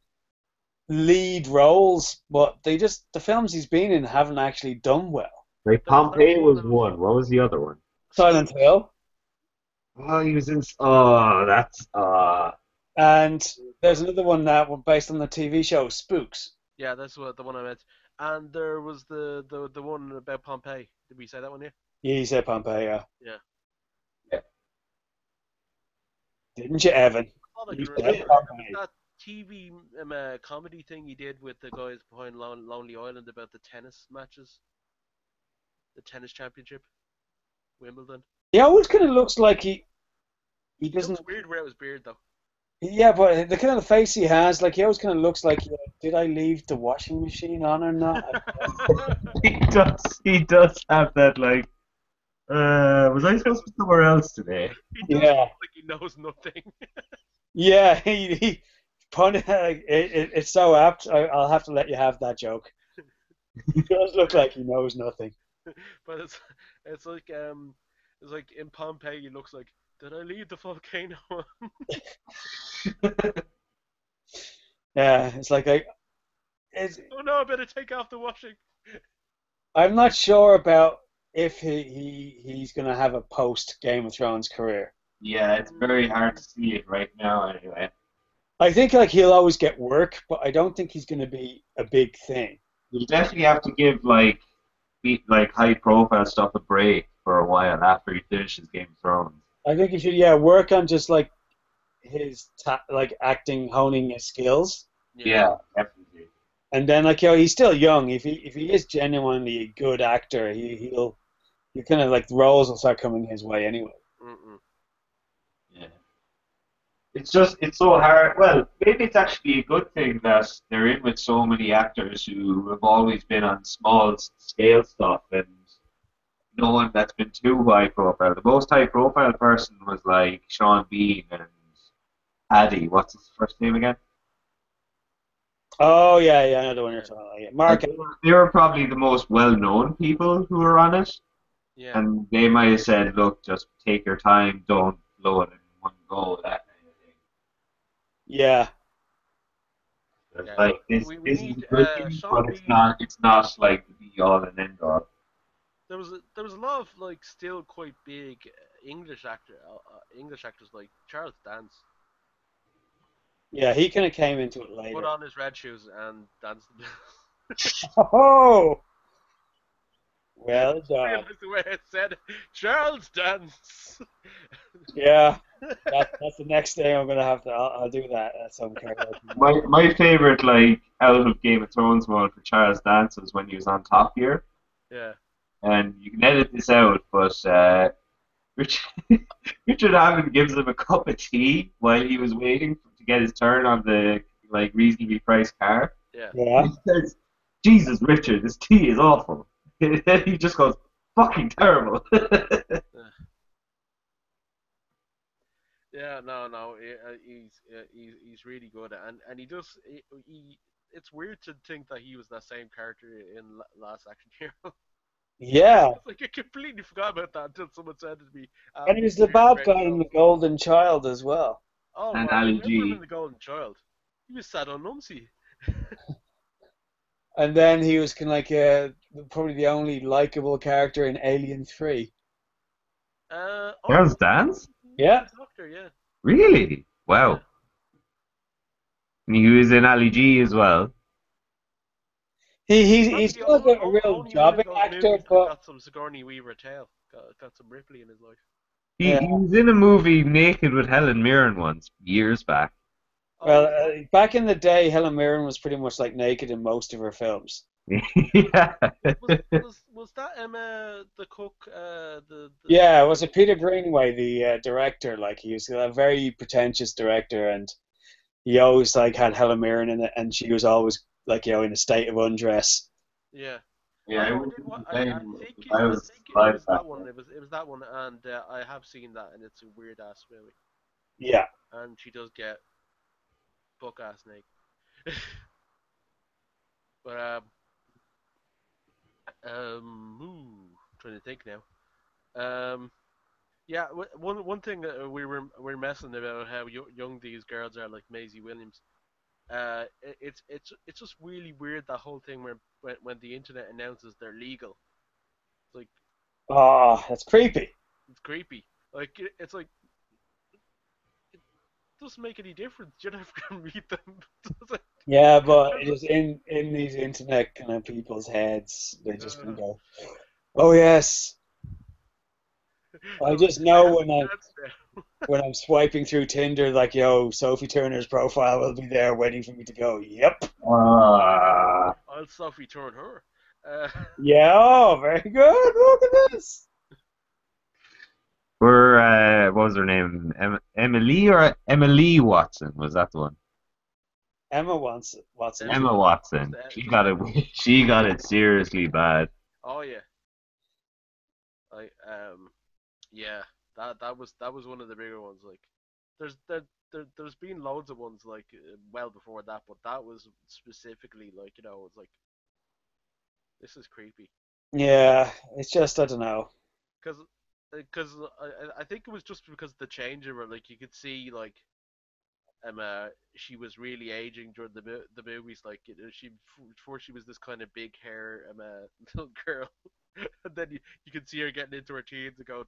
C: lead roles, but the films he's been in haven't actually done well.
A: Like
B: there was that
A: Pompeii
B: one
A: was
B: of
A: one. What was the other one?
C: Silent
B: Spooks.
C: Hill,
A: Oh, he was in. Oh, that's.
C: and there's another one that was based on the TV show Spooks.
B: Yeah, that's what the one I meant. And there was the one about Pompeii. Did we say that one? Yeah.
C: Yeah, you said Pompeii, yeah.
B: Yeah.
A: Yeah.
C: Didn't you, Evan?
B: All I
C: You
B: can
C: said
B: remember there was
C: Pompeii.
B: that TV comedy thing he did with the guys behind Lonely Island about the tennis matches, the tennis championship, Wimbledon.
C: He always kind of looks like he
B: He looks
C: doesn't.
B: weird without his beard though.
C: Yeah, but the kind of face he has, like he always kind of looks like, did I leave the washing machine on or not?
A: He does. He does have that like. Was I supposed to be somewhere else today?
B: He does
C: Yeah,
B: look like he knows nothing.
C: yeah. It's so apt. I'll have to let you have that joke. He does look like he knows nothing.
B: But it's like in Pompeii he looks like, did I leave the volcano on?
C: Yeah, it's like
B: Oh no, I better take off the washing.
C: I'm not sure about if he's gonna have a post Game of Thrones career.
A: Yeah, it's very hard to see it right now. Anyway,
C: I think like he'll always get work, but I don't think he's gonna be a big thing.
A: you'll definitely have to give like high profile stuff a break for a while after he finishes Game of Thrones.
C: I think he should, yeah, work on just like his like acting, honing his skills,
B: Yeah.
A: Yeah, definitely.
C: and then like he's still young. If he is genuinely a good actor, he kind of like the roles will start coming his way anyway.
B: Mm-mm.
A: Yeah. It's so hard. Well, maybe it's actually a good thing that they're in with so many actors who have always been on small scale stuff and no one that's been too high profile. The most high profile person was like Sean Bean and Paddy. What's his first name again?
C: Oh yeah, yeah, I know the one you're
B: Yeah.
C: talking about. Yeah.
A: Like,
C: Mark.
A: they were probably the most well known people who were on it.
B: Yeah.
A: And they might have said, look, just take your time, don't blow it in one go, that kind of thing.
C: Yeah,
A: It's
B: Yeah.
A: like
B: We
A: this is
B: need
A: a good thing,
B: Sean
A: but
B: Bean.
A: it's not like the be all and end all.
B: There was a lot of like still quite big English actors like Charles Dance
C: yeah, he kind of came into it
B: put
C: later.
B: on his red shoes and danced.
C: Oh, well
B: I
C: done.
B: realized the way I said it. Charles Dance.
C: Yeah, that's the next thing I'm gonna have to. I'll do that at some karaoke night.
A: My favorite like out of Game of Thrones moment for Charles Dance was when he was on Top Gear,
B: Yeah.
A: and you can edit this out, but Richard, Richard Hammond gives him a cup of tea while he was waiting to get his turn on the like reasonably priced car.
B: Yeah.
C: Yeah,
A: He says, "Jesus, Richard, this tea is awful." He just goes, "Fucking terrible."
B: Yeah. No. He's really good, and he does. It's weird to think that he was that same character in Last Action Hero.
C: yeah.
B: It's like I completely forgot about that until someone said it to me.
C: And he was the bad guy in the Golden Child as well.
B: Oh,
A: And
B: well, I
A: Ali
B: remember him
A: G.
B: in The Golden Child. He was sad on Numsy.
C: And then he was kind of like probably the only likable character in Alien 3.
A: Charles
B: Oh,
A: Dance?
C: Yeah.
B: the Doctor, yeah.
A: Really?
B: Yeah.
A: Wow. He was in Ali G as well.
C: He's
B: Probably
C: not a real
B: only one of
C: jobbing
B: those
C: actor,
B: movies that
C: but
B: got some Sigourney Weaver tail. Got some Ripley in his life.
A: He
C: yeah.
A: he was in a movie Naked with Helen Mirren once years back.
B: Oh,
C: Well,
B: was that?
C: back in the day, Helen Mirren was pretty much like naked in most of her films.
A: Yeah.
B: Was that Emma the cook?
C: Yeah,
B: The
C: was it Peter Greenaway, the director? Like he was a very pretentious director, and he always like had Helen Mirren in it, and she was always like in a state of undress.
B: yeah.
A: Yeah, I
B: I
A: would
B: did.
A: do the
B: I
A: same
B: think
A: if I
B: I
A: was
B: think it
A: alive
B: was
A: back
B: that one.
A: then.
B: It was that one, and I have seen that, and it's a weird ass movie.
C: Yeah.
B: And she does get buck ass naked. But trying to think now. Um, yeah, one thing that we were messing about how young these girls are, like Maisie Williams. It's just really weird, that whole thing where when the internet announces they're legal. It's like
C: Oh, that's creepy.
B: it's creepy. Like it's like it doesn't make any difference. You never can meet them. It's like,
C: Yeah, but it is in these internet kind of people's heads. They just kind
B: uh,
C: of go, "Oh yes." I
B: so
C: just
B: I
C: know
B: have
C: when I
B: plans now.
C: when I'm swiping through Tinder, like, yo, Sophie Turner's profile will be there waiting for me to go, yep.
B: I'll Sophie turn her. Uh,
C: Yeah, oh, very good. Look at this.
A: Or what was her name? Emily or Emily Watson? Was that the one?
C: Emma Watson,
B: Emma,
C: too.
A: Emma Watson. She
B: just
A: got it.
B: Emma.
A: She got it seriously bad.
B: Oh yeah, I yeah. That was one of the bigger ones. Like, there's been loads of ones like well before that, but that was specifically like it's like this is creepy
C: Yeah, it's just, I don't know.
B: because I think it was just because the change of her, like you could see like she was really aging during the movies. Like she before she was this kind of big hair little girl, and then you could see her getting into her teens and go,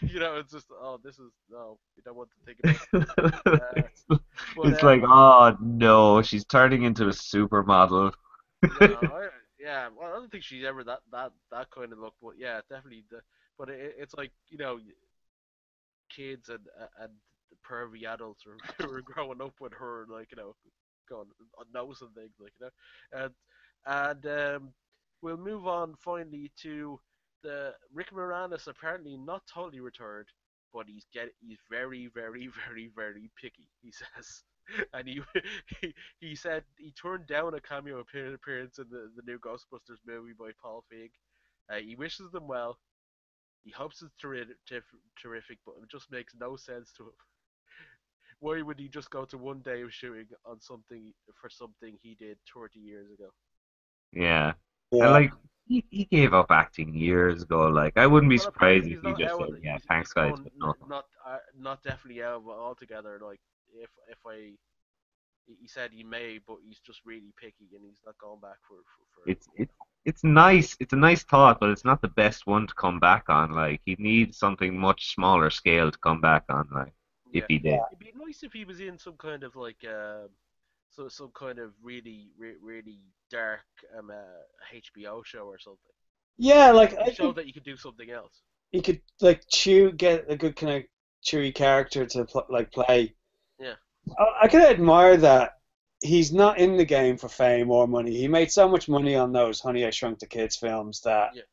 B: it's just this is no, you don't want to think about it. Uh,
A: it's,
B: but
A: it's like, oh no, she's turning into a supermodel.
B: yeah, well, I don't think she's ever that kind of look, but yeah, definitely. But it's like kids and pervy adults who are growing up with her, like going noticing things, like and we'll move on finally to the Rick Moranis, apparently not totally returned, but he's very very very very picky. He says, and he said he turned down a cameo appearance in the new Ghostbusters movie by Paul Feig. He wishes them well. He hopes it's terrific, but it just makes no sense to him. Why would he just go to one day of shooting on something for something he did 30 years ago?
A: Yeah. And
C: Yeah.
A: like he gave up acting years ago. Like I wouldn't be
B: Well,
A: surprised
B: apparently
A: if
B: he's
A: he
B: not
A: just
B: out.
A: said, "Yeah,
B: He's
A: thanks guys,
B: going
A: but no."
B: not definitely out of it altogether. Like if I he said he may, but he's just really picky and he's not going back for
A: It's it's nice. It's a nice thought, but it's not the best one to come back on. Like he'd need something much smaller scale to come back on. Like if
B: yeah.
A: he did.
B: It'd be nice if he was in some kind of like some kind of really really dark HBO show or something.
C: Yeah, like
B: To
C: I
B: show
C: think
B: that you could do something else.
C: he could like get a good kind of chewy character to play.
B: Yeah,
C: I can admire that he's not in the game for fame or money. He made so much money on those Honey I Shrunk the Kids films that
B: yeah,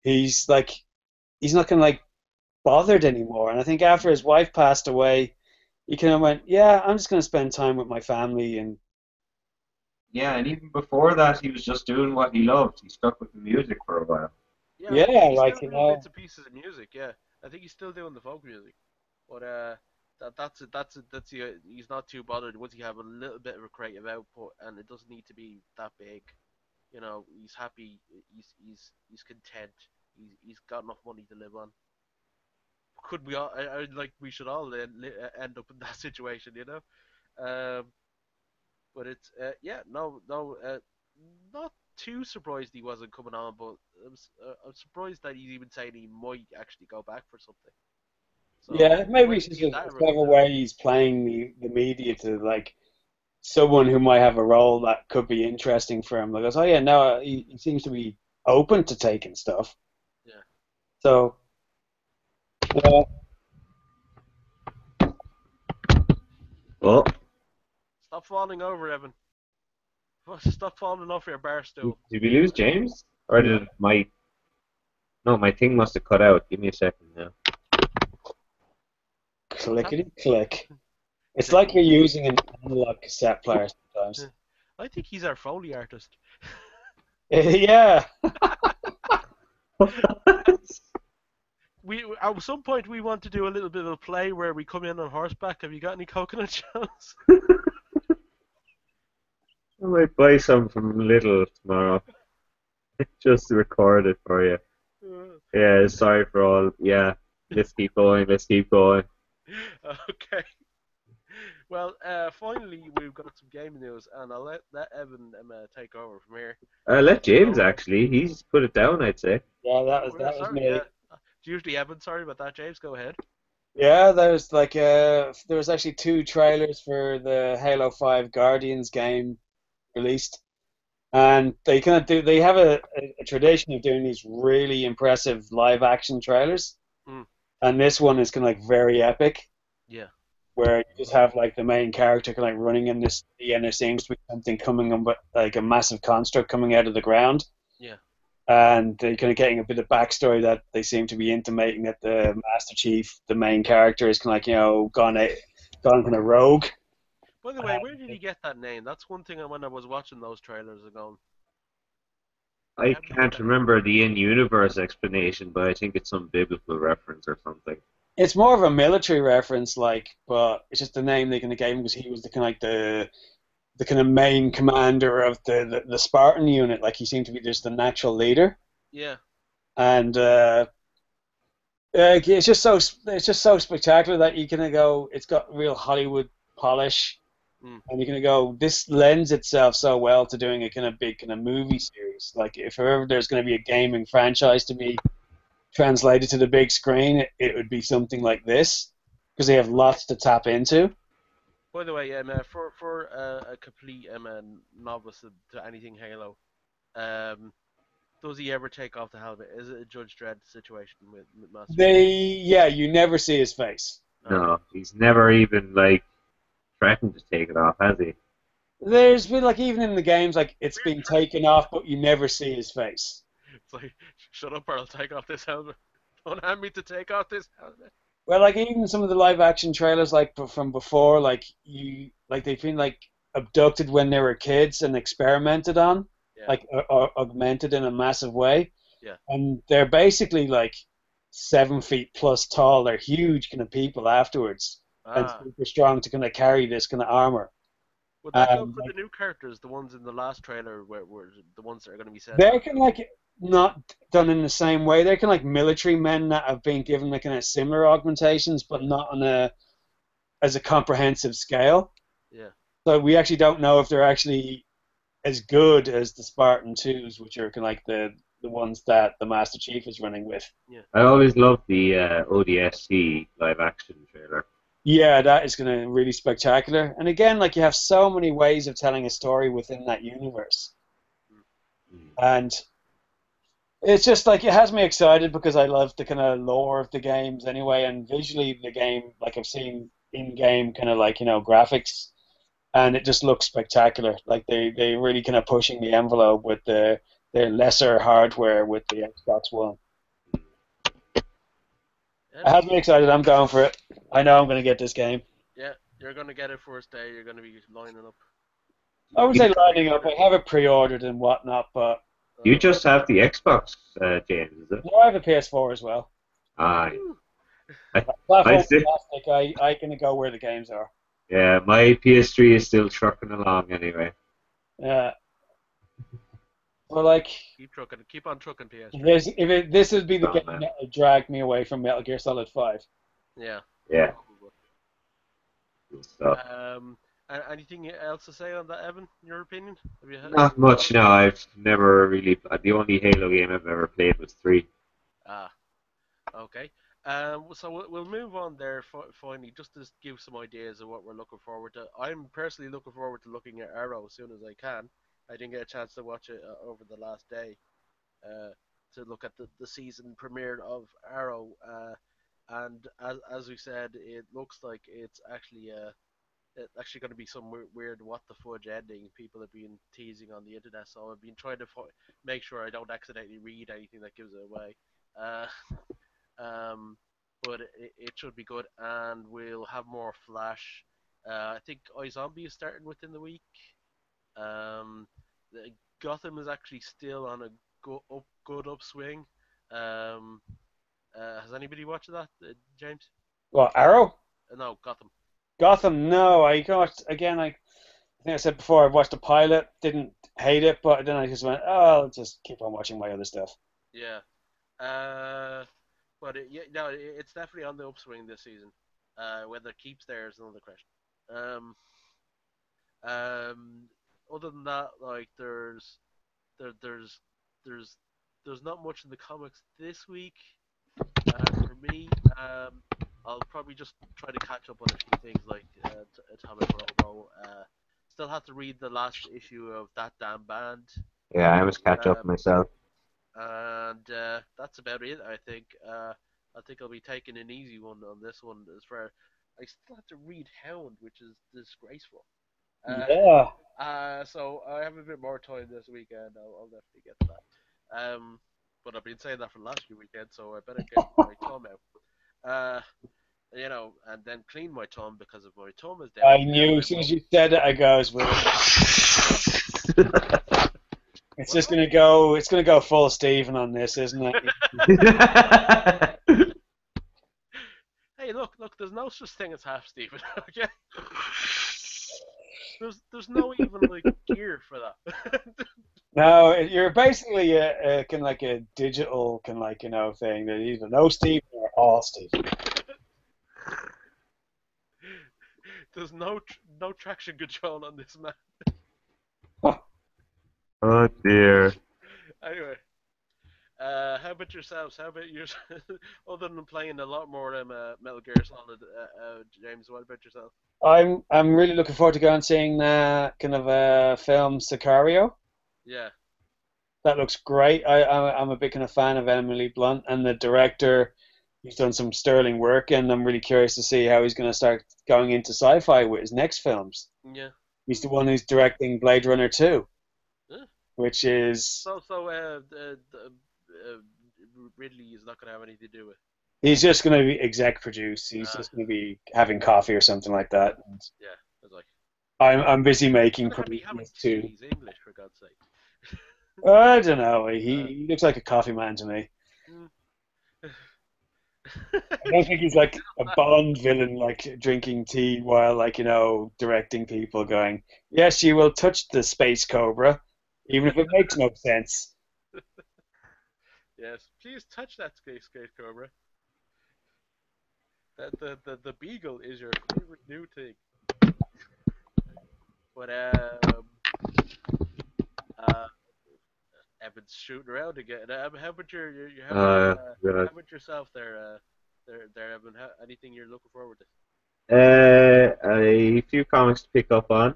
C: he's like he's not gonna like bothered anymore. And I think after his wife passed away, he kind of went, yeah, I'm just gonna spend time with my family and
A: Yeah, and even before that, he was just doing what he loved. He stuck with the music for a while.
B: yeah. I think
C: yeah,
B: he's
C: like
B: still doing bits and pieces of music. Yeah, I think he's still doing the folk music. But he's not too bothered once you have a little bit of a creative output, and it doesn't need to be that big. He's happy. He's content. He's got enough money to live on. Could we all? Like we should all end up in that situation, you know. Um, but it's yeah, no, not too surprised he wasn't coming on, but I'm surprised that he's even saying he might actually go back for something. So
C: yeah,
B: we
C: maybe
B: might
C: it's just
B: see that
C: a
B: ever come
C: clever
B: down.
C: way he's playing the media to like someone who might have a role that could be interesting for him. Like, goes, oh yeah, no, he seems to be open to taking stuff.
B: Yeah.
C: So, yeah,
A: Oh,
B: Stop falling over, Evan. Stop falling off your bar stool.
A: did we lose James? Or did my no, my thing must have cut out. Give me a second now.
B: What's happening?
C: clickety click. It's
B: Click.
C: like you're using an analog cassette player sometimes.
B: I think he's our Foley artist.
C: Yeah.
B: We at some point we want to do a little bit of a play where we come in on horseback. Have you got any coconut shells?
A: I might buy some from Lidl tomorrow just to record it for you. Yeah, sorry for all. Yeah, let's keep going. Let's keep going.
B: Okay. Well, finally we've got some game news, and I'll let Evan take over from here.
A: Let James
B: So,
A: actually. He's put it down, I'd say.
C: Yeah,
B: we're
C: that was
B: sorry,
C: me.
B: yeah. It's usually Evan. Sorry about that, James. Go ahead.
C: Yeah, there's like there was actually two trailers for the Halo 5 Guardians game released, and they have a tradition of doing these really impressive live action trailers,
B: Mm,
C: and this one is kind of like very epic,
B: yeah.
C: where you just have like the main character kind of like running in this city, and there seems to be something coming on, but like a massive construct coming out of the ground.
B: Yeah.
C: And they're kind of getting a bit of backstory that they seem to be intimating that the Master Chief, the main character, is kind of like gone kind of rogue.
B: By the way, where did he get that name? That's one thing when I was watching those trailers ago.
A: I
B: How did he get
A: can't
B: that name?
A: remember the in-universe explanation, but I think it's some biblical reference or something.
C: It's more of a military reference, like, but it's just the name they kind of gave him because he was the kind of like the kind of main commander of the Spartan unit. Like he seemed to be just the natural leader,
B: Yeah.
C: and it's just so spectacular that you kind of go. It's got real Hollywood polish.
B: Mm,
C: And you're gonna go. This lends itself so well to doing a kind of big kind of movie series. Like if ever there's going to be a gaming franchise to be translated to the big screen, it would be something like this because they have lots to tap into.
B: by the way, for a complete novice to anything Halo, um, does he ever take off the helmet? Is it a Judge Dredd situation with Master Chief?
C: Yeah, you never see his face.
B: Okay.
A: No, he's never even like threatened to take it off, has he?
C: There's been like even in the games, like it's been taken off, but you never see his face.
B: It's like, shut up or I'll take off this helmet. Don't have me to take off this helmet.
C: Well, like even some of the live action trailers, like from before, like they've been like abducted when they were kids and experimented on,
B: Yeah.
C: like augmented in a massive way,
B: Yeah.
C: and they're basically like 7 feet plus tall. They're huge kind of people afterwards, and
B: Ah.
C: super strong to kind of carry this kind of armor.
B: Would that go
C: And
B: for the
C: like
B: new characters, the ones in the last trailer where the ones that are going to be set?
C: they're kind of like not done in the same way. They're kind of like military men that have been given like kind of similar augmentations, but not on a as a comprehensive scale.
B: Yeah.
C: So we actually don't know if they're actually as good as the Spartan 2s, which are kind of like the ones that the Master Chief is running with.
B: Yeah.
A: I always loved the ODST live action trailer.
C: Yeah, that is going to really spectacular. And again, like you have so many ways of telling a story within that universe.
A: Mm.
C: And it's just like it has me excited because I love the kind of lore of the games anyway, and visually the game, like I've seen in-game kind of like graphics, and it just looks spectacular. Like they really kind of pushing the envelope with their lesser hardware with the Xbox One. It
B: Yeah.
C: has me excited. I'm going for it. I know I'm going to get this game.
B: Yeah. You're going to get it first day. You're going to be lining up.
C: I would say lining up. I have it pre-ordered and whatnot, but
A: You just have the Xbox, James, is it?
C: no, I have a PS4 as well.
A: Aye. I, I
C: Platform
A: still,
C: plastic. I can go where the games are.
A: yeah, my PS3 is still trucking along anyway.
C: Yeah. Well, like
B: Keep on trucking, PS3.
C: this would be the
A: Oh,
C: game
A: man.
C: that would drag me away from Metal Gear Solid 5.
B: Yeah.
A: Yeah, good stuff.
B: Anything else to say on that, Evan? In your opinion? Have you had?
A: Not much, no. I've never really. The only Halo game I've ever played was 3.
B: Ah. Okay. So we'll move on there finally, just to give some ideas of what we're looking forward to. I'm personally looking forward to looking at Arrow as soon as I can. I didn't get a chance to watch it over the last day uh, to look at the season premiere of Arrow. And as we said, it looks like it's actually going to be some weird what the fudge ending people have been teasing on the internet. So I've been trying to make sure I don't accidentally read anything that gives it away. Uh, um, but it should be good, and we'll have more Flash. I think iZombie is starting within the week. Um, Gotham is actually still on a good upswing. Um, has anybody watched that, James?
C: Well, Arrow,
B: No, Gotham.
C: Gotham. No, I got again. I think I said before I watched the pilot, didn't hate it, but then I just went, oh, I'll just keep on watching my other stuff.
B: Yeah. Uh, but yeah, no, it's definitely on the upswing this season. Whether it keeps there is another question. Um, um, Other than that, like there, there's there's there's not much in the comics this week. For me, I'll probably just try to catch up on a few things like Atomic Robo. Still have to read the last issue of That Damn Band.
A: Yeah, I must catch up
B: Um,
A: myself.
B: and that's about it. I think I'll be taking an easy one on this one. As far I still have to read Hound, which is disgraceful. Uh,
C: Yeah,
B: so I have a bit more time this weekend. I'll definitely get to that. But I've been saying that for the last few weekends, so I better get my tongue out. And then clean my tongue because if my tongue is down,
C: I knew as
B: I
C: soon as
B: won't.
C: you said it, I goes, well, it's
B: What
C: just
B: about?
C: gonna go. It's gonna go full Stephen on this, isn't it?
B: Hey, look. There's no such thing as half Stephen. Okay, there's no even like gear for that.
C: No, you're basically a kind of like a digital kind of like thing that either no Stephen or all Stephen.
B: There's no traction control on this man.
A: Oh dear.
B: Anyway, how about yourselves? How about yours? Other than playing a lot more Metal Gear Solid, James, what about yourself?
C: I'm really looking forward to going and seeing that kind of film Sicario.
B: Yeah,
C: That looks great. I'm a big kind of fan of Emily Blunt and the director. He's done some sterling work, and I'm really curious to see how he's going to start going into sci-fi with his next films.
B: yeah.
C: He's the one who's directing Blade Runner 2,
B: Huh?
C: which is
B: Uh, Ridley is not gonna have anything to do with.
C: he's just going to be exec produce. He's
B: Uh,
C: just going to be having coffee or something like that. And
B: yeah, I was like,
C: I'm busy making
B: gonna have me having
C: Prometheus
B: tea.
C: 2.
B: He's English, for God's sake.
C: I don't know.
B: Uh,
C: He looks like a coffee man to me.
B: mm.
C: I don't think he's like a Bond villain, like drinking tea while, like, directing people, going, "Yes, you will touch the space cobra, even if it makes no sense."
B: Yes, please touch that skate cobra. That the beagle is your favorite new thing. But uh, Evan's shooting around again. How about
A: God.
B: how about yourself there? There, Evan. Anything you're looking forward to?
A: A few comics to pick up on,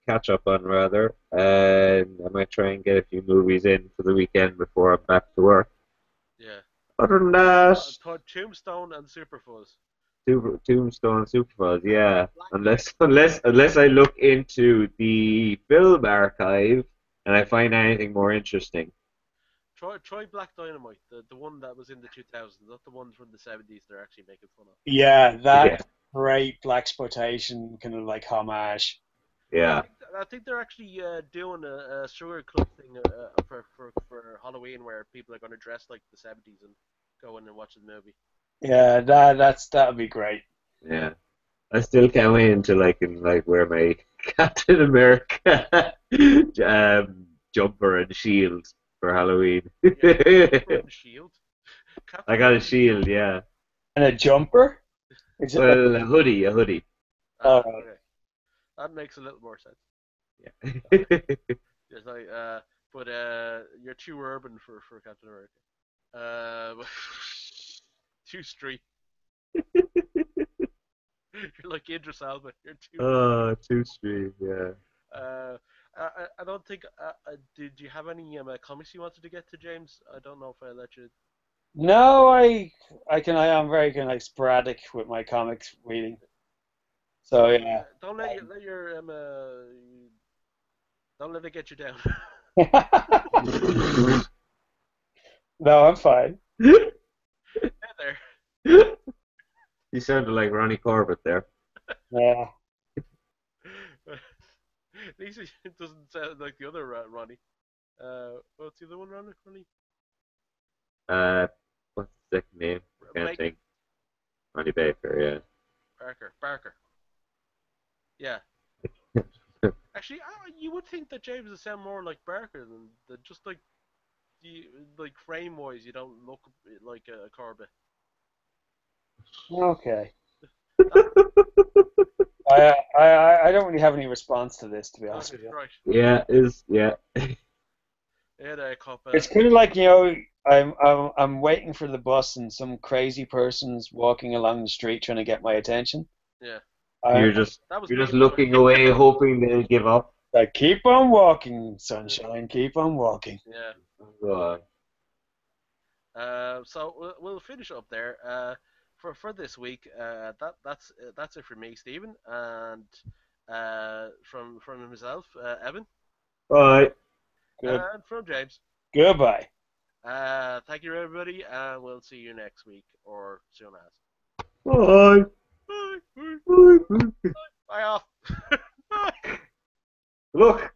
A: catch up on rather, and I might try and get a few movies in for the weekend before I'm back to work.
B: Yeah.
A: Other than that,
B: Tombstone and Superfuzz.
A: Tombstone Superfuzz, yeah.
B: Black
A: Unless I look into the film archive and I find anything more interesting.
B: Try Black Dynamite, the one that was in the 2000s, not the one from the 70s. They're actually making fun of.
C: Yeah,
A: Yeah,
C: that great black exploitation kind of like homage.
A: yeah.
B: I think they're actually doing a sugar club thing for Halloween where people are going to dress like the 70s and go in and watch the movie.
C: Yeah, that would be great.
A: Yeah. I still can't wait until I can like wear my Captain America jumper and shield for Halloween.
B: Yeah, Jumper and Shield.
A: I
B: Captain
A: got a
B: America
A: shield,
B: Jumper.
A: yeah.
C: And a jumper? Is it like,
A: Well, a hoodie.
C: all
B: Ah,
C: right.
B: okay. That makes a little more sense.
A: Yeah.
B: It's like, but you're too urban for Captain America. Too street. You're like Idris Elba. You're too.
A: Two stream, yeah.
B: I don't think. Did you have any comics you wanted to get to, James? I don't know if I let you.
C: No, I am very kind of like sporadic with my comics reading. So
B: Don't
C: yeah.
B: don't let your don't let it get you down.
C: No, I'm fine.
B: Yeah, there.
A: You sounded like Ronnie Corbett there.
C: Yeah.
B: At least it doesn't sound like the other Ronnie. What's the other one, Ronnie?
A: Uh, what's the second name? I can't
B: Baker.
A: think. Ronnie Baker,
B: Barker. Yeah. Actually, you would think that James would sound more like Barker than just like like frame wise. You don't look like a Corbett.
C: Okay.
B: That,
C: I don't really have any response to this, to be honest
B: okay,
C: with you.
B: right.
A: yeah. Yeah.
B: Yeah, there, cop.
C: It's kind of like, you know, I'm waiting for the bus and some crazy person's walking along the street trying to get my attention.
B: Yeah,
C: I
A: You're just
B: that was
A: you're
B: me,
A: just
B: by the way.
A: looking away, hoping they'll give up.
C: like keep on walking, sunshine, keep on walking.
B: Yeah.
A: Go on.
B: So we'll finish up there. For this week, that's it for me, Stephen, and from himself, Evan,
A: Bye.
C: Good.
B: and from James.
C: Goodbye.
B: Thank you, everybody, and we'll see you next week or soon as.
A: Bye.
B: Bye. Bye.
A: Bye.
B: Bye off. Bye.
A: Look.